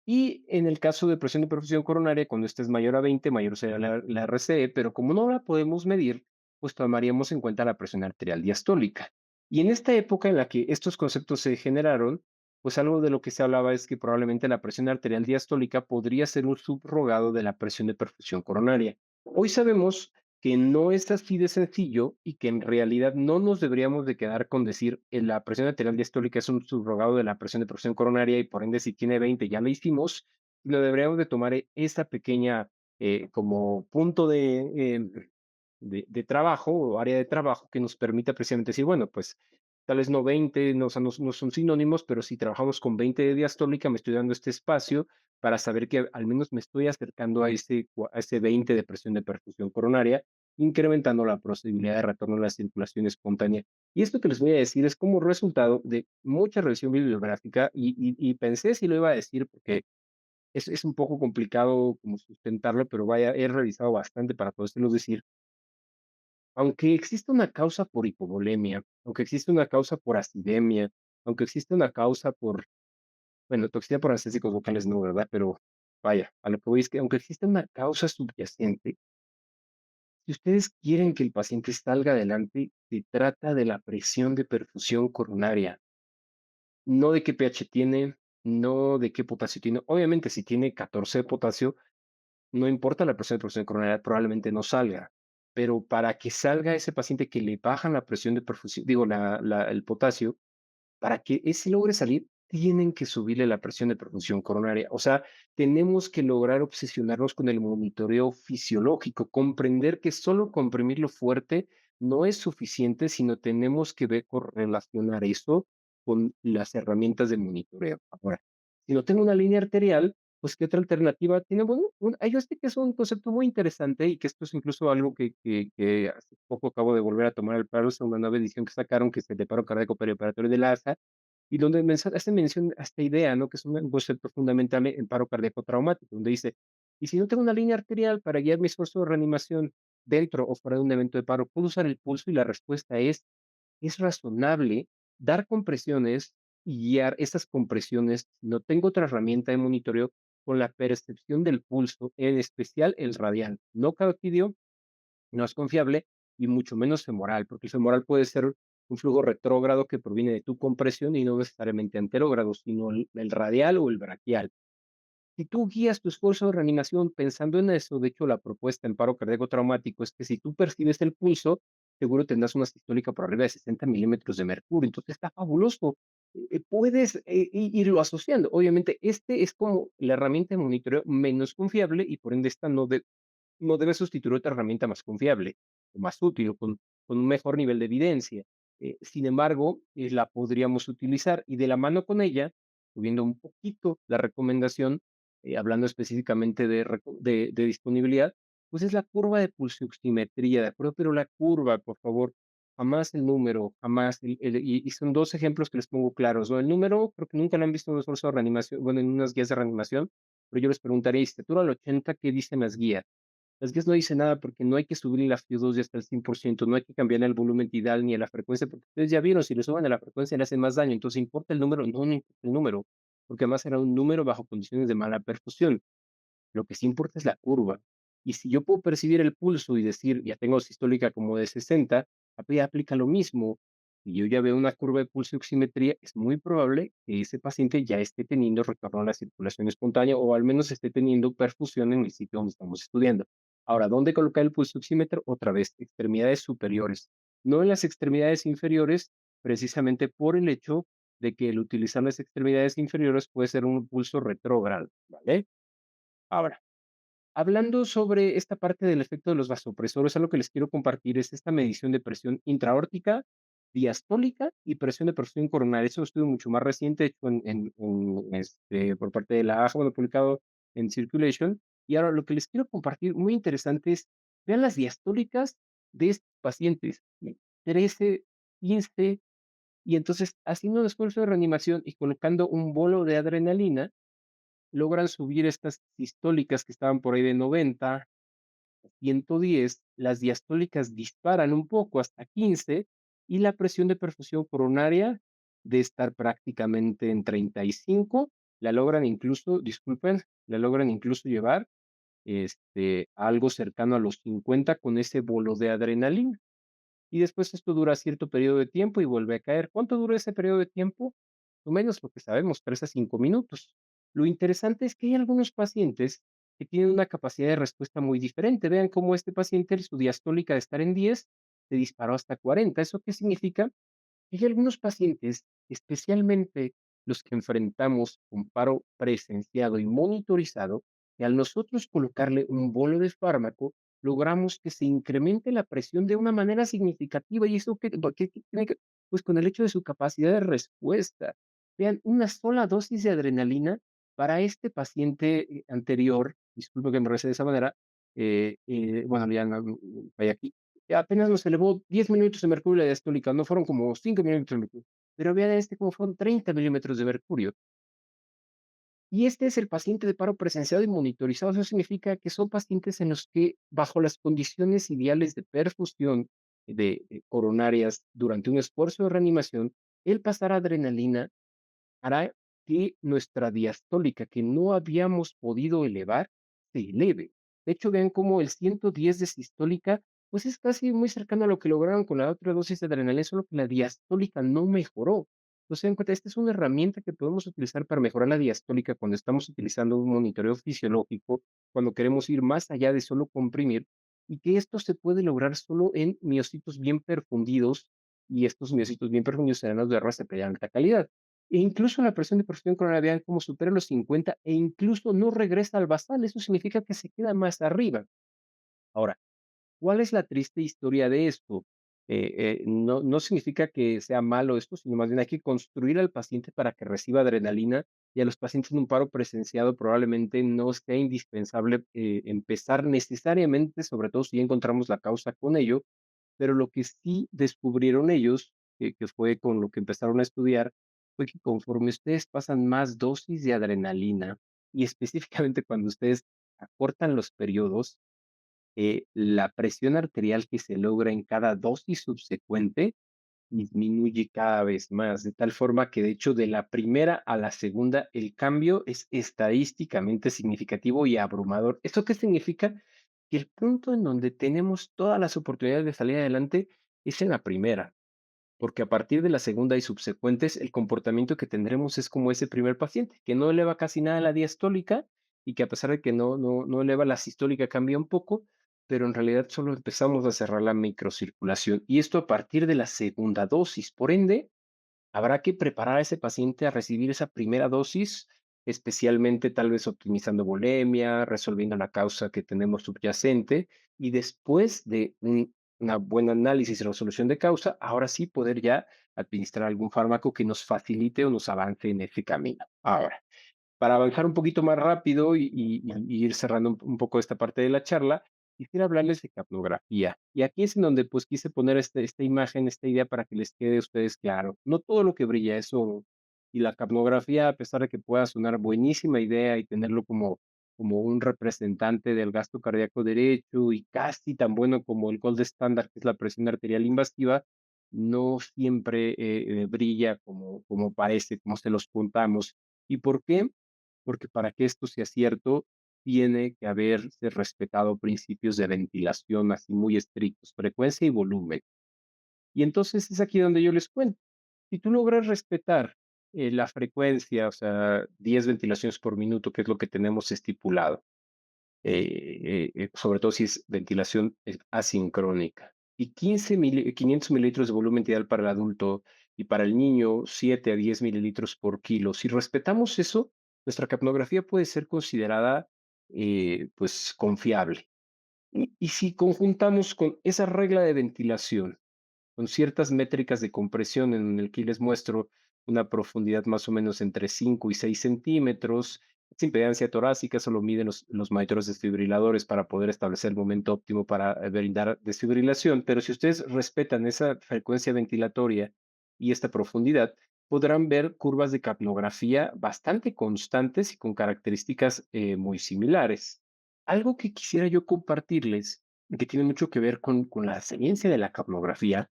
Y en el caso de presión de perfusión coronaria, cuando esta es mayor a 20, mayor será la RCE, pero como no la podemos medir, pues tomaríamos en cuenta la presión arterial diastólica. Y en esta época en la que estos conceptos se generaron, pues algo de lo que se hablaba es que probablemente la presión arterial diastólica podría ser un subrogado de la presión de perfusión coronaria. Hoy sabemos que no es así de sencillo y que en realidad no nos deberíamos de quedar con decir la presión arterial diastólica es un subrogado de la presión de perfusión coronaria y por ende si tiene 20 ya lo hicimos, lo deberíamos de tomar esta pequeña como punto de trabajo o área de trabajo que nos permita precisamente decir, bueno, pues tal vez no 20, no, o sea, no son sinónimos, pero si trabajamos con 20 de diastólica, me estoy dando este espacio para saber que al menos me estoy acercando a ese 20 de presión de perfusión coronaria, incrementando la posibilidad de retorno a la circulación espontánea. Y esto que les voy a decir es como resultado de mucha revisión bibliográfica y pensé si lo iba a decir porque es un poco complicado como sustentarlo, pero vaya, he revisado bastante para podérselos decir. Aunque existe una causa por hipovolemia, aunque existe una causa por acidemia, aunque existe una causa por, bueno, toxicidad por anestésicos vocales no, ¿verdad? Pero vaya, a lo que voy es que aunque existe una causa subyacente, si ustedes quieren que el paciente salga adelante, se trata de la presión de perfusión coronaria, no de qué pH tiene, no de qué potasio tiene. Obviamente, si tiene 14 de potasio, no importa la presión de perfusión coronaria, probablemente no salga. Pero para que salga ese paciente que le bajan la presión de perfusión, digo, el potasio, para que ese logre salir, tienen que subirle la presión de perfusión coronaria. O sea, tenemos que lograr obsesionarnos con el monitoreo fisiológico, comprender que solo comprimirlo fuerte no es suficiente, sino tenemos que ver correlacionar eso con las herramientas de monitoreo. Ahora, si no tengo una línea arterial, pues ¿qué otra alternativa tiene? Bueno, hay este que es un concepto muy interesante y que esto es incluso algo que hace poco acabo de volver a tomar el paro, es una nueva edición que sacaron, que es el de paro cardíaco perioperatorio de la ASA, y donde hace mención a esta idea, ¿no? Que es un concepto fundamental en paro cardíaco traumático, donde dice, y si no tengo una línea arterial para guiar mi esfuerzo de reanimación dentro o fuera de un evento de paro, ¿puedo usar el pulso? Y la respuesta es razonable dar compresiones y guiar esas compresiones, si no tengo otra herramienta de monitoreo, con la percepción del pulso, en especial el radial, no carotidio, no es confiable y mucho menos femoral, porque el femoral puede ser un flujo retrógrado que proviene de tu compresión y no necesariamente anterógrado, sino el radial o el braquial. Si tú guías tu esfuerzo de reanimación pensando en eso, de hecho, la propuesta en paro cardíaco traumático es que si tú percibes el pulso, seguro tendrás una sistólica por arriba de 60 milímetros de mercurio. Entonces está fabuloso. Puedes irlo asociando. Obviamente, este es como la herramienta de monitoreo menos confiable y por ende esta no debe sustituir otra herramienta más confiable o más útil o con un mejor nivel de evidencia. Sin embargo, la podríamos utilizar y de la mano con ella, subiendo un poquito la recomendación, hablando específicamente de disponibilidad, pues es la curva de pulsioximetría, ¿de acuerdo? Pero la curva, por favor, jamás el número, jamás, y son dos ejemplos que les pongo claros, ¿no? El número, creo que nunca lo han visto en un esfuerzo de reanimación, bueno, en unas guías de reanimación, pero yo les preguntaría, estatura al 80, ¿qué dicen las guías? Las guías no dicen nada porque no hay que subir la FIO2 hasta el 100%, no hay que cambiar el volumen tidal ni a la frecuencia, porque ustedes ya vieron, si le suben a la frecuencia le hacen más daño. Entonces, ¿importa el número? No, no importa el número, porque además era un número bajo condiciones de mala perfusión. Lo que sí importa es la curva. Y si yo puedo percibir el pulso y decir, ya tengo sistólica como de 60, aplica lo mismo. Si yo ya veo una curva de pulso oximetría, es muy probable que ese paciente ya esté teniendo retorno a la circulación espontánea o al menos esté teniendo perfusión en el sitio donde estamos estudiando. Ahora, ¿dónde colocar el pulso oxímetro? Otra vez, extremidades superiores. No en las extremidades inferiores, precisamente por el hecho de que el utilizar las extremidades inferiores puede ser un pulso retrógrado, ¿vale? Ahora, hablando sobre esta parte del efecto de los vasopresores, algo que les quiero compartir es esta medición de presión intraórtica, diastólica y presión de perfusión coronaria. Es un estudio mucho más reciente, hecho por parte de la AJA, bueno, publicado en Circulation. Y ahora lo que les quiero compartir, muy interesante, es vean las diastólicas de estos pacientes, 13, 15, y entonces haciendo un esfuerzo de reanimación y colocando un bolo de adrenalina, logran subir estas sistólicas que estaban por ahí de 90, 110, las diastólicas disparan un poco hasta 15 y la presión de perfusión coronaria de estar prácticamente en 35, la logran incluso, disculpen, la logran incluso llevar a algo cercano a los 50 con ese bolo de adrenalina. Y después esto dura cierto periodo de tiempo y vuelve a caer. ¿Cuánto dura ese periodo de tiempo? O menos lo que sabemos, 3 a 5 minutos. Lo interesante es que hay algunos pacientes que tienen una capacidad de respuesta muy diferente. Vean cómo este paciente, su diastólica de estar en 10, se disparó hasta 40. ¿Eso qué significa? Hay algunos pacientes, especialmente los que enfrentamos con paro presenciado y monitorizado, que al nosotros colocarle un bolo de fármaco, logramos que se incremente la presión de una manera significativa. ¿Y eso qué tiene que? Pues con el hecho de su capacidad de respuesta. Vean, una sola dosis de adrenalina para este paciente anterior, disculpe que me rece de esa manera, bueno, ya no, vaya aquí, apenas nos elevó 10 milímetros de mercurio la diastólica, no fueron como 5 milímetros de mercurio, pero vean como fueron 30 milímetros de mercurio. Y este es el paciente de paro presenciado y monitorizado. Eso significa que son pacientes en los que, bajo las condiciones ideales de perfusión coronarias durante un esfuerzo de reanimación, el pasar adrenalina hará que nuestra diastólica, que no habíamos podido elevar, se eleve. De hecho, vean cómo el 110 de sistólica, pues es casi muy cercano a lo que lograron con la otra dosis de adrenalina, solo que la diastólica no mejoró. Entonces, se dan cuenta, esta es una herramienta que podemos utilizar para mejorar la diastólica cuando estamos utilizando un monitoreo fisiológico, cuando queremos ir más allá de solo comprimir, y que esto se puede lograr solo en miocitos bien perfundidos, y estos miocitos bien perfundidos serán las de RCP de alta calidad. E incluso la presión de perfusión coronaria como supera los 50 e incluso no regresa al basal, eso significa que se queda más arriba. Ahora, ¿cuál es la triste historia de esto? No significa que sea malo esto, sino más bien hay que construir al paciente para que reciba adrenalina, y a los pacientes en un paro presenciado probablemente no sea indispensable empezar necesariamente, sobre todo si ya encontramos la causa con ello, pero lo que sí descubrieron ellos, que fue con lo que empezaron a estudiar, fue que conforme ustedes pasan más dosis de adrenalina, y específicamente cuando ustedes acortan los periodos, la presión arterial que se logra en cada dosis subsecuente disminuye cada vez más, de tal forma que de hecho de la primera a la segunda el cambio es estadísticamente significativo y abrumador. ¿Esto qué significa? Que el punto en donde tenemos todas las oportunidades de salir adelante es en la primera, porque a partir de la segunda y subsecuentes, el comportamiento que tendremos es como ese primer paciente, que no eleva casi nada la diastólica y que a pesar de que no eleva la sistólica, cambia un poco, pero en realidad solo empezamos a cerrar la microcirculación. Y esto a partir de la segunda dosis. Por ende, habrá que preparar a ese paciente a recibir esa primera dosis, especialmente tal vez optimizando volemia, resolviendo la causa que tenemos subyacente, y después de una buen análisis y resolución de causa, ahora sí poder ya administrar algún fármaco que nos facilite o nos avance en ese camino. Ahora, para avanzar un poquito más rápido y ir cerrando un poco esta parte de la charla, quisiera hablarles de capnografía. Y aquí es en donde pues quise poner esta imagen, esta idea para que les quede a ustedes claro. No todo lo que brilla es oro. Y la capnografía, a pesar de que pueda sonar buenísima idea y tenerlo como un representante del gasto cardíaco derecho y casi tan bueno como el gold standard, que es la presión arterial invasiva, no siempre brilla como parece, como se los contamos. ¿Y por qué? Porque para que esto sea cierto, tiene que haberse respetado principios de ventilación así muy estrictos, frecuencia y volumen. Y entonces es aquí donde yo les cuento. Si tú logras respetar la frecuencia, o sea, 10 ventilaciones por minuto, que es lo que tenemos estipulado, sobre todo si es ventilación asincrónica. Y 500 mililitros de volumen ideal para el adulto y para el niño 7 a 10 mililitros por kilo. Si respetamos eso, nuestra capnografía puede ser considerada pues confiable. Y si conjuntamos con esa regla de ventilación con ciertas métricas de compresión en el que les muestro una profundidad más o menos entre 5 y 6 centímetros. Esa impedancia torácica solo miden los monitores desfibriladores para poder establecer el momento óptimo para brindar desfibrilación, pero si ustedes respetan esa frecuencia ventilatoria y esta profundidad, podrán ver curvas de capnografía bastante constantes y con características muy similares. Algo que quisiera yo compartirles, que tiene mucho que ver con la ciencia de la capnografía,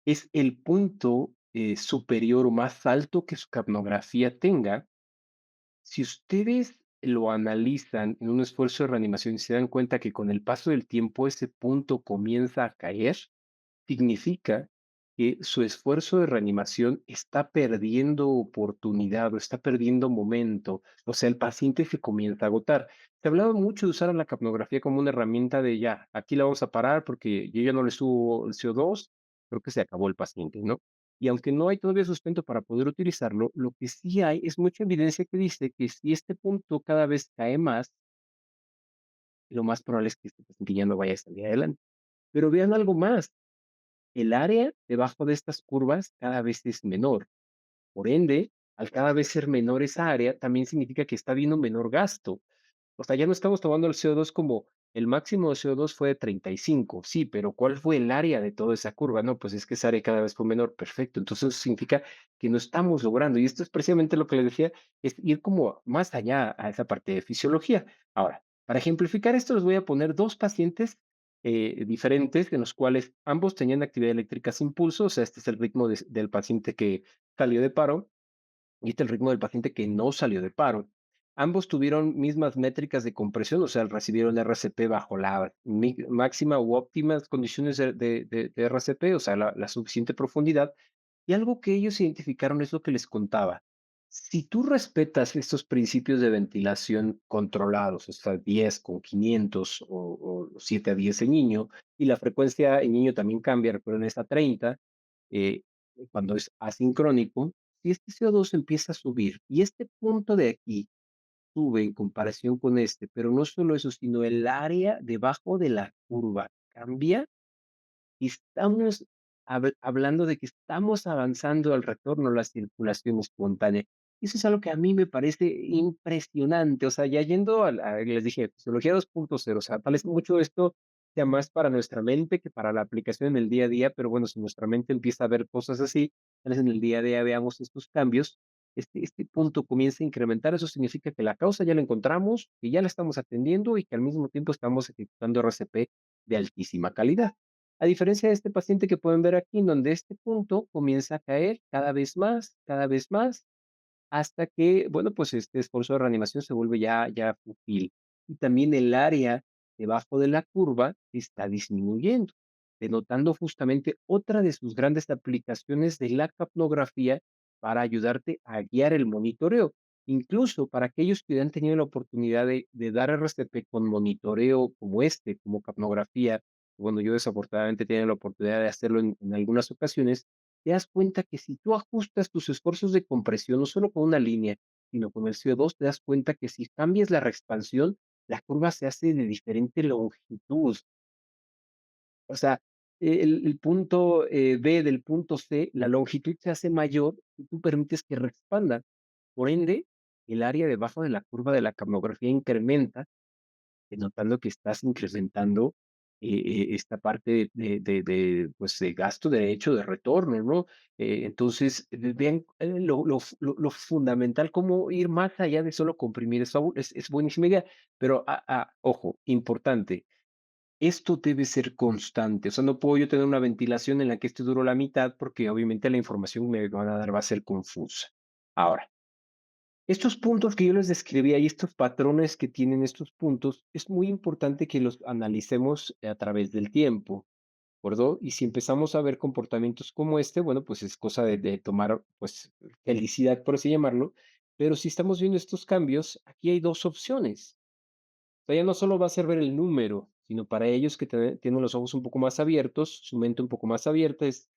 es el punto, superior o más alto que su capnografía tenga. Si ustedes lo analizan en un esfuerzo de reanimación y se dan cuenta que con el paso del tiempo ese punto comienza a caer, significa que su esfuerzo de reanimación está perdiendo oportunidad o está perdiendo momento, o sea, el paciente se comienza a agotar. Se hablaba mucho de usar a la capnografía como una herramienta de ya, aquí la vamos a parar porque yo ya no le subo el CO2, creo que se acabó el paciente, ¿no? Y aunque no hay todavía sustento para poder utilizarlo, lo que sí hay es mucha evidencia que dice que si este punto cada vez cae más, lo más probable es que este paciente ya no vaya a salir adelante. Pero vean algo más, el área debajo de estas curvas cada vez es menor. Por ende, al cada vez ser menor esa área, también significa que está habiendo menor gasto. O sea, ya no estamos tomando el CO2 como el máximo de CO2 fue de 35, sí, pero ¿cuál fue el área de toda esa curva? No, pues es que esa área cada vez fue menor, perfecto. Entonces eso significa que no estamos logrando, y esto es precisamente lo que les decía, es ir como más allá a esa parte de fisiología. Ahora, para ejemplificar esto, les voy a poner dos pacientes diferentes, en los cuales ambos tenían actividad eléctrica sin pulso, o sea, este es el ritmo del paciente que salió de paro, y este es el ritmo del paciente que no salió de paro. Ambos tuvieron mismas métricas de compresión, o sea, recibieron RCP bajo la máxima u óptimas condiciones de RCP, o sea, la suficiente profundidad. Y algo que ellos identificaron es lo que les contaba. Si tú respetas estos principios de ventilación controlados, o sea, 10 con 500 o 7 a 10 en niño, y la frecuencia en niño también cambia, recuerden, está 30, eh, cuando es asincrónico, si este CO2 empieza a subir y este punto de aquí sube en comparación con este, pero no solo eso, sino el área debajo de la curva cambia, y estamos hablando de que estamos avanzando al retorno a la circulación espontánea. Y eso es algo que a mí me parece impresionante. O sea, ya yendo les dije, fisiología 2.0, o sea, tal vez mucho esto sea más para nuestra mente que para la aplicación en el día a día, pero bueno, si nuestra mente empieza a ver cosas así, tal vez en el día a día veamos estos cambios, este punto comienza a incrementar, eso significa que la causa ya la encontramos, que ya la estamos atendiendo y que al mismo tiempo estamos ejecutando RCP de altísima calidad. A diferencia de este paciente que pueden ver aquí, en donde este punto comienza a caer cada vez más, hasta que, bueno, pues este esfuerzo de reanimación se vuelve ya fútil. Y también el área debajo de la curva está disminuyendo, denotando justamente otra de sus grandes aplicaciones de la capnografía para ayudarte a guiar el monitoreo. Incluso para aquellos que han tenido la oportunidad de dar RCP con monitoreo como este, como capnografía, bueno, yo desafortunadamente he tenido la oportunidad de hacerlo en algunas ocasiones, te das cuenta que si tú ajustas tus esfuerzos de compresión, no solo con una línea, sino con el CO2, te das cuenta que si cambias la reexpansión, la curva se hace de diferente longitud. O sea, el punto B del punto C, la longitud se hace mayor y tú permites que reexpanda. Por ende, el área debajo de la curva de la capnografía incrementa, notando que estás incrementando esta parte pues, de gasto de hecho de retorno, ¿no? Entonces, vean lo fundamental, cómo ir más allá de solo comprimir, es buenísima idea, pero ojo, importante, esto debe ser constante, o sea, no puedo yo tener una ventilación en la que esto duro la mitad, porque obviamente la información que me van a dar va a ser confusa. Ahora, estos puntos que yo les describía y estos patrones que tienen estos puntos, es muy importante que los analicemos a través del tiempo, ¿de acuerdo? Y si empezamos a ver comportamientos como este, bueno, pues es cosa de tomar, pues, felicidad, por así llamarlo, pero si estamos viendo estos cambios, aquí hay 2 opciones. O sea, ya no solo va a ser ver el número, sino para ellos que tienen los ojos un poco más abiertos, su mente un poco más abierta, es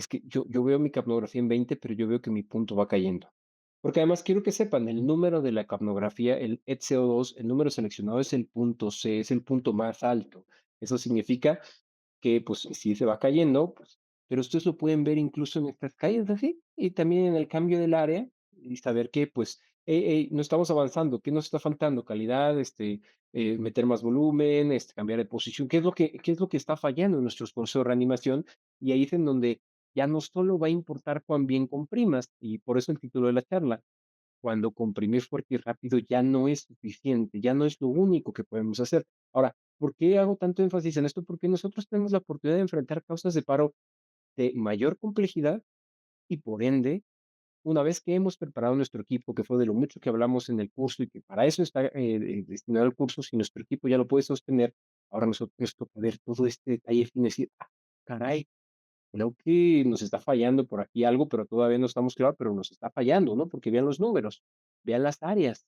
que yo veo mi capnografía en 20, pero yo veo que mi punto va cayendo. Porque además quiero que sepan, el número de la capnografía, el ETCO2, el número seleccionado es el punto C, es el punto más alto. Eso significa que, pues, sí se va cayendo, pues, pero ustedes lo pueden ver incluso en estas caídas así, y también en el cambio del área, y saber que, pues, no estamos avanzando, ¿qué nos está faltando? Calidad, meter más volumen, cambiar de posición, qué es lo que está fallando en nuestro esfuerzo de reanimación? Y ahí es en donde ya no solo va a importar cuán bien comprimas, y por eso el título de la charla, cuando comprimir fuerte y rápido ya no es suficiente, ya no es lo único que podemos hacer. Ahora, ¿por qué hago tanto énfasis en esto? Porque nosotros tenemos la oportunidad de enfrentar causas de paro de mayor complejidad y por ende, una vez que hemos preparado nuestro equipo, que fue de lo mucho que hablamos en el curso y que para eso está destinado el curso, si nuestro equipo ya lo puede sostener, ahora nosotros nos toca ver todo este detalle fino y decir, ah, caray, creo que nos está fallando por aquí algo, pero todavía no estamos claros, pero nos está fallando, ¿no? Porque vean los números, vean las áreas.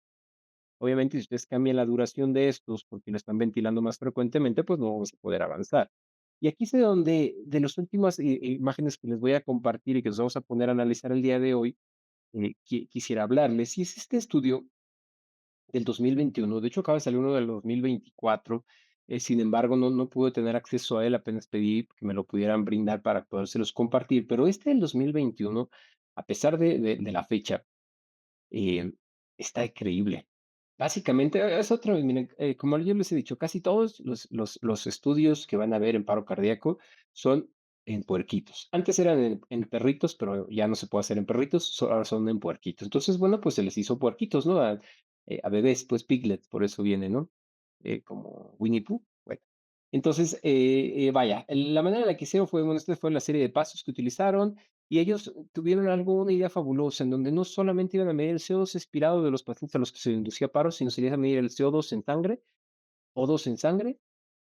Obviamente, si ustedes cambian la duración de estos porque lo están ventilando más frecuentemente, pues no vamos a poder avanzar. Y aquí es de donde, de las últimas imágenes que les voy a compartir y que nos vamos a poner a analizar el día de hoy, quisiera hablarles. Y es este estudio del 2021. De hecho, acaba de salir uno del 2024. Sin embargo, no pude tener acceso a él, apenas pedí que me lo pudieran brindar para podérselos compartir. Pero este del 2021, a pesar de la fecha, eh, está increíble. Básicamente, es otra, miren, como yo les he dicho, casi todos los estudios que van a ver en paro cardíaco son en puerquitos. Antes eran en perritos, pero ya no se puede hacer en perritos, ahora son en puerquitos. Entonces, bueno, pues se les hizo puerquitos, ¿no? A bebés, pues piglets, por eso viene, ¿no? Como Winnie Pooh. Bueno, entonces, vaya, la manera en la que hicieron fue, bueno, esta fue la serie de pasos que utilizaron y ellos tuvieron algo, una idea fabulosa, en donde no solamente iban a medir el CO2 expirado de los pacientes a los que se les inducía paro, sino se les iba a medir el CO2 en sangre, O2 en sangre,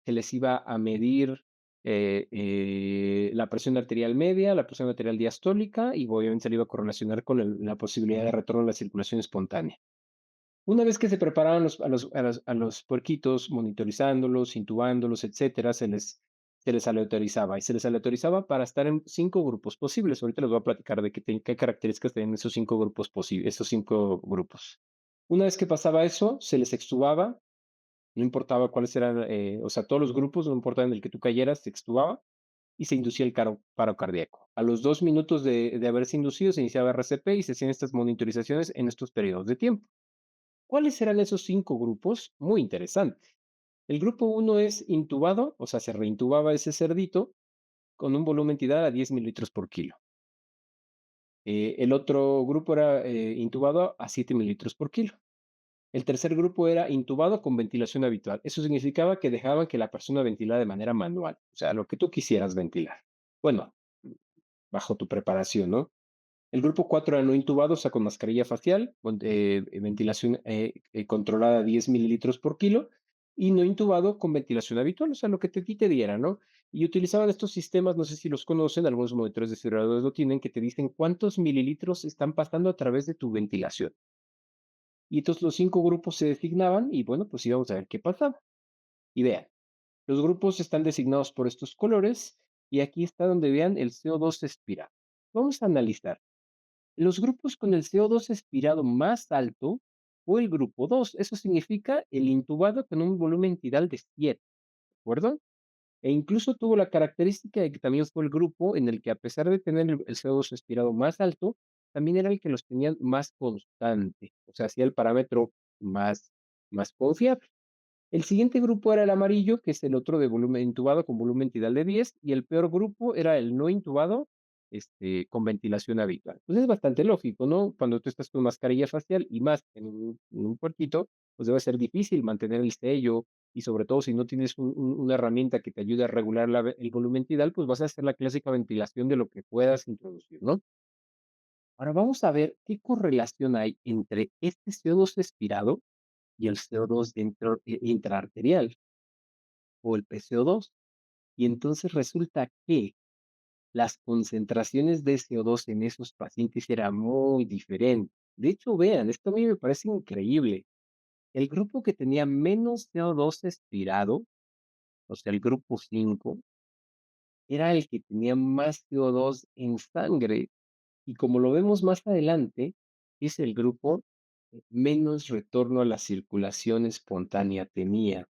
se les iba a medir la presión arterial media, la presión arterial diastólica y obviamente se le iba a correlacionar con la posibilidad de retorno a la circulación espontánea. Una vez que se preparaban a los puerquitos, monitorizándolos, intubándolos, etcétera, se les aleatorizaba y se les aleatorizaba para estar en 5 grupos posibles. Ahorita les voy a platicar de qué características tenían esos 5 grupos posibles, esos 5 grupos. Una vez que pasaba eso, se les extubaba, no importaba cuáles eran, o sea, todos los grupos, no importaba en el que tú cayeras, se extubaba y se inducía el paro cardíaco. A los 2 minutos de haberse inducido, se iniciaba RCP y se hacían estas monitorizaciones en estos periodos de tiempo. ¿Cuáles eran esos 5 grupos? Muy interesante. El grupo uno es intubado, o sea, se reintubaba ese cerdito con un volumen tidal a 10 mililitros por kilo. El otro grupo era intubado a 7 mililitros por kilo. El tercer grupo era intubado con ventilación habitual. Eso significaba que dejaban que la persona ventilara de manera manual, o sea, lo que tú quisieras ventilar. Bueno, bajo tu preparación, ¿no? El grupo 4 era no intubado, o sea, con mascarilla facial, con ventilación controlada a 10 mililitros por kilo, y no intubado con ventilación habitual, o sea, lo que a ti te diera, ¿no? Y utilizaban estos sistemas, no sé si los conocen, algunos monitores desfibriladores lo tienen, que te dicen cuántos mililitros están pasando a través de tu ventilación. Y entonces los 5 grupos se designaban y bueno, pues íbamos a ver qué pasaba. Y vean, los grupos están designados por estos colores y aquí está donde vean el CO2 expirado. Vamos a analizar. Los grupos con el CO2 expirado más alto fue el grupo 2. Eso significa el intubado con un volumen tidal de 7, ¿de acuerdo? E incluso tuvo la característica de que también fue el grupo en el que, a pesar de tener el CO2 expirado más alto, también era el que los tenían más constante, o sea, hacía el parámetro más confiable. El siguiente grupo era el amarillo, que es el otro de volumen intubado con volumen tidal de 10, y el peor grupo era el no intubado, con ventilación habitual. Pues es bastante lógico, ¿no? Cuando tú estás con mascarilla facial y más en un puerquito, pues debe ser difícil mantener el sello y sobre todo si no tienes una herramienta que te ayude a regular el volumen tidal, pues vas a hacer la clásica ventilación de lo que puedas introducir, ¿no? Ahora vamos a ver qué correlación hay entre este CO2 expirado y el CO2 intraarterial o el PCO2. Y entonces resulta que las concentraciones de CO2 en esos pacientes era muy diferente. De hecho, vean, esto a mí me parece increíble. El grupo que tenía menos CO2 expirado, o sea, el grupo 5, era el que tenía más CO2 en sangre. Y como lo vemos más adelante, es el grupo que menos retorno a la circulación espontánea tenía.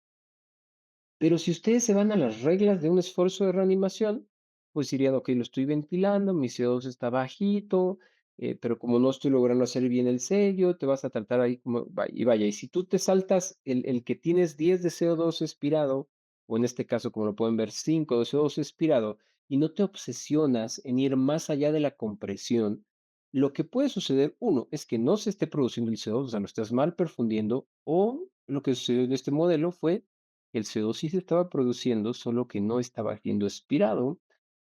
Pero si ustedes se van a las reglas de un esfuerzo de reanimación, pues dirían, ok, lo estoy ventilando, mi CO2 está bajito, pero como no estoy logrando hacer bien el sello, te vas a tratar ahí como, y vaya, y si tú te saltas el que tienes 10 de CO2 expirado, o en este caso, como lo pueden ver, 5 de CO2 expirado, y no te obsesionas en ir más allá de la compresión, lo que puede suceder, uno, es que no se esté produciendo el CO2, o sea, lo estás mal perfundiendo, o lo que sucedió en este modelo fue el CO2 sí se estaba produciendo, solo que no estaba siendo expirado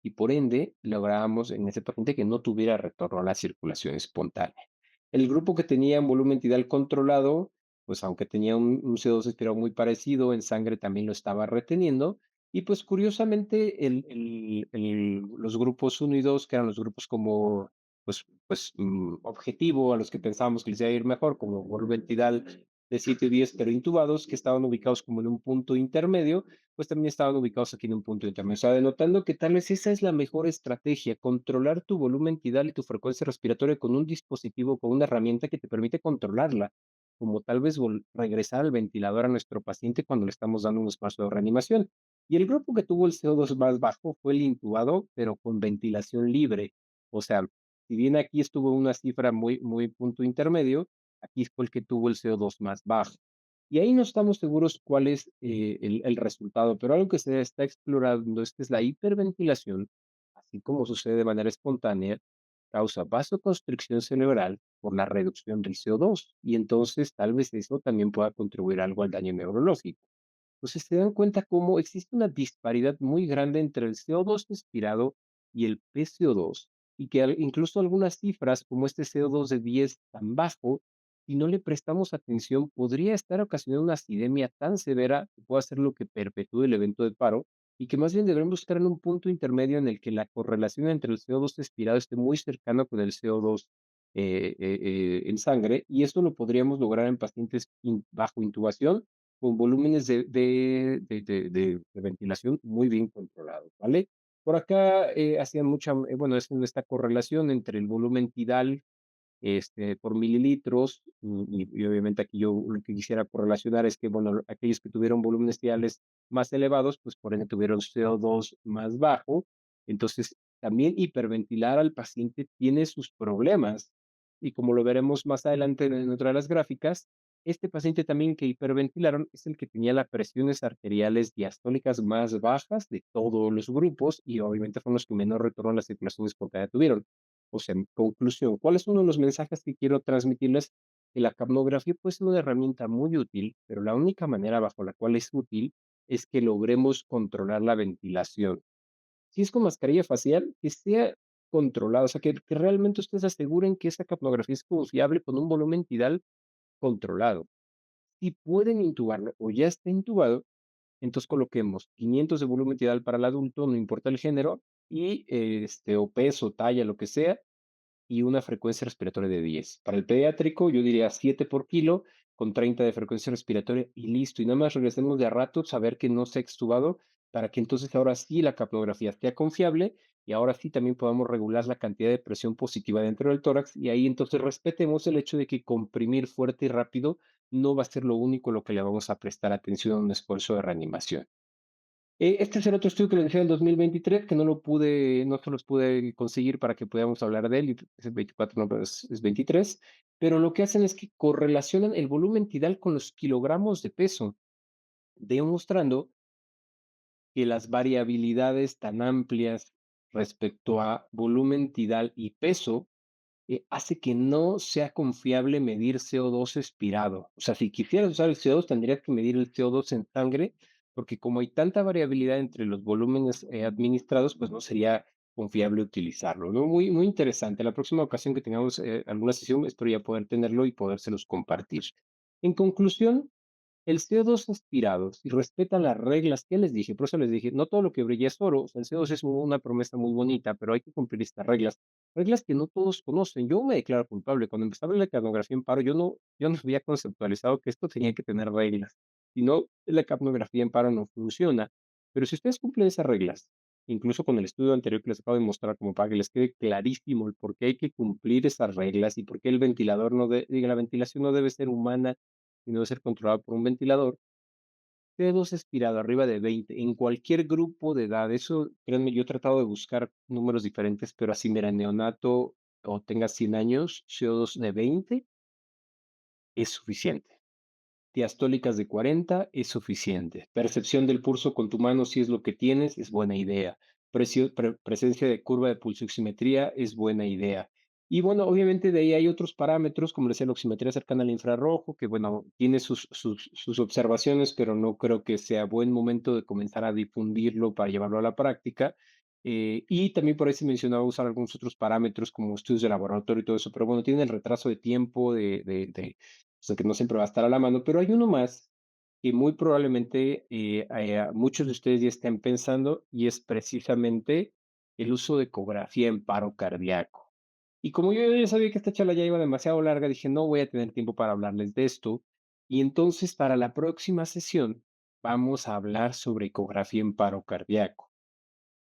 y por ende lográbamos en ese paciente que no tuviera retorno a la circulación espontánea. El grupo que tenía un volumen tidal controlado, pues aunque tenía un CO2 expirado muy parecido, en sangre también lo estaba reteniendo. Y pues curiosamente los grupos uno y 2, que eran los grupos como objetivo, a los que pensábamos que les iba a ir mejor, como volumen tidal de 7 y 10, pero intubados, que estaban ubicados como en un punto intermedio, pues también estaban ubicados aquí en un punto intermedio. O sea, denotando que tal vez esa es la mejor estrategia, controlar tu volumen tidal y tu frecuencia respiratoria con un dispositivo, con una herramienta que te permite controlarla, como tal vez regresar al ventilador a nuestro paciente cuando le estamos dando un espacio de reanimación. Y el grupo que tuvo el CO2 más bajo fue el intubado, pero con ventilación libre. O sea, si bien aquí estuvo una cifra muy punto intermedio, aquí fue el que tuvo el CO2 más bajo. Y ahí no estamos seguros cuál es el resultado, pero algo que se está explorando es que es la hiperventilación, así como sucede de manera espontánea, causa vasoconstricción cerebral por la reducción del CO2 y entonces tal vez eso también pueda contribuir algo al daño neurológico. Entonces se dan cuenta cómo existe una disparidad muy grande entre el CO2 respirado y el PCO2 y que incluso algunas cifras como este CO2 de 10 tan bajo, si no le prestamos atención, podría estar ocasionando una acidemia tan severa que puede hacer lo que perpetúe el evento de paro y que más bien debemos estar en un punto intermedio en el que la correlación entre el CO2 respirado esté muy cercano con el CO2 en sangre y esto lo podríamos lograr en pacientes bajo intubación con volúmenes de ventilación muy bien controlados, ¿vale? Por acá hacían mucha, bueno, es esta correlación entre el volumen tidal por mililitros, y obviamente aquí yo lo que quisiera correlacionar es que, bueno, aquellos que tuvieron volúmenes tidales más elevados, pues por ende tuvieron CO2 más bajo. Entonces, también hiperventilar al paciente tiene sus problemas. Y como lo veremos más adelante en otra de las gráficas, este paciente también que hiperventilaron es el que tenía las presiones arteriales diastólicas más bajas de todos los grupos y obviamente fueron los que menor retorno a la circulación espontánea tuvieron. O sea, en conclusión, ¿cuál es uno de los mensajes que quiero transmitirles? Que la capnografía puede ser una herramienta muy útil, pero la única manera bajo la cual es útil es que logremos controlar la ventilación. Si es con mascarilla facial, que sea controlado, o sea, que realmente ustedes aseguren que esa capnografía es confiable con un volumen tidal controlado. Si pueden intubarlo o ya está intubado, entonces coloquemos 500 de volumen tidal para el adulto, no importa el género, y o peso, talla, lo que sea, y una frecuencia respiratoria de 10. Para el pediátrico, yo diría 7 por kilo, con 30 de frecuencia respiratoria y listo. Y nada más regresemos de a rato, saber que no se ha extubado, para que entonces ahora sí la capnografía sea confiable y ahora sí también podamos regular la cantidad de presión positiva dentro del tórax. Y ahí entonces respetemos el hecho de que comprimir fuerte y rápido no va a ser lo único lo que le vamos a prestar atención a un esfuerzo de reanimación. Este es el otro estudio que les decía del 2023, que no se los pude conseguir para que podamos hablar de él, y es el 24, no, pero es 23, pero lo que hacen es que correlacionan el volumen tidal con los kilogramos de peso, demostrando que las variabilidades tan amplias respecto a volumen tidal y peso hace que no sea confiable medir CO2 expirado. O sea, si quisieras usar el CO2, tendrías que medir el CO2 en sangre, porque como hay tanta variabilidad entre los volúmenes administrados, pues no sería confiable utilizarlo, ¿no? Muy, muy interesante. La próxima ocasión que tengamos alguna sesión, espero ya poder tenerlo y podérselos compartir. En conclusión, el CO2 aspirado, si respetan las reglas que les dije, por eso les dije, no todo lo que brilla es oro, o sea, el CO2 es una promesa muy bonita, pero hay que cumplir estas reglas, reglas que no todos conocen. Yo me declaro culpable, cuando empezaba la capnografía en paro, yo no había conceptualizado que esto tenía que tener reglas, si no, la capnografía en paro no funciona. Pero si ustedes cumplen esas reglas, incluso con el estudio anterior que les acabo de mostrar, como para que les quede clarísimo el por qué hay que cumplir esas reglas y por qué el ventilador la ventilación no debe ser humana y no debe ser controlado por un ventilador. CO2 expirado arriba de 20 en cualquier grupo de edad. Eso, créanme, yo he tratado de buscar números diferentes, pero así, mira, neonato o tenga 100 años, CO2 de 20 es suficiente. Diastólicas de 40 es suficiente. Percepción del pulso con tu mano, si es lo que tienes, es buena idea. Presencia de curva de pulsoximetría es buena idea. Y bueno, obviamente de ahí hay otros parámetros, como decía, la oximetría cercana al infrarrojo, que bueno, tiene sus observaciones, pero no creo que sea buen momento de comenzar a difundirlo para llevarlo a la práctica. Y también por ahí se mencionaba usar algunos otros parámetros como estudios de laboratorio y todo eso, pero bueno, tiene el retraso de tiempo, o sea, que no siempre va a estar a la mano, pero hay uno más que muy probablemente muchos de ustedes ya estén pensando y es precisamente el uso de ecografía en paro cardíaco. Y como yo ya sabía que esta charla ya iba demasiado larga, dije, no voy a tener tiempo para hablarles de esto. Y entonces para la próxima sesión vamos a hablar sobre ecografía en paro cardíaco.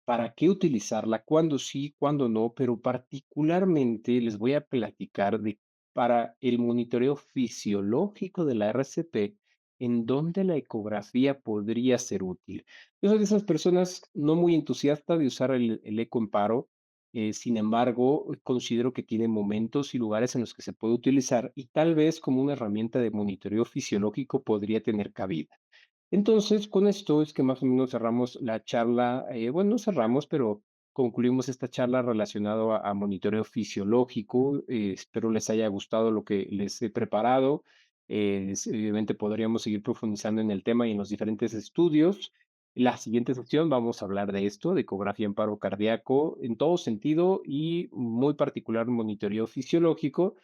¿Para qué utilizarla? ¿Cuándo sí, cuándo no? Pero particularmente les voy a platicar de para el monitoreo fisiológico de la RCP, en donde la ecografía podría ser útil. Yo soy de esas personas no muy entusiasta de usar el eco en paro, Sin embargo, considero que tiene momentos y lugares en los que se puede utilizar y tal vez como una herramienta de monitoreo fisiológico podría tener cabida. Entonces, con esto es que más o menos cerramos la charla, bueno, no cerramos, pero concluimos esta charla relacionado a monitoreo fisiológico. Espero les haya gustado lo que les he preparado. Obviamente podríamos seguir profundizando en el tema y en los diferentes estudios. La siguiente sesión vamos a hablar de esto, de ecografía en paro cardíaco en todo sentido y muy particular monitoreo fisiológico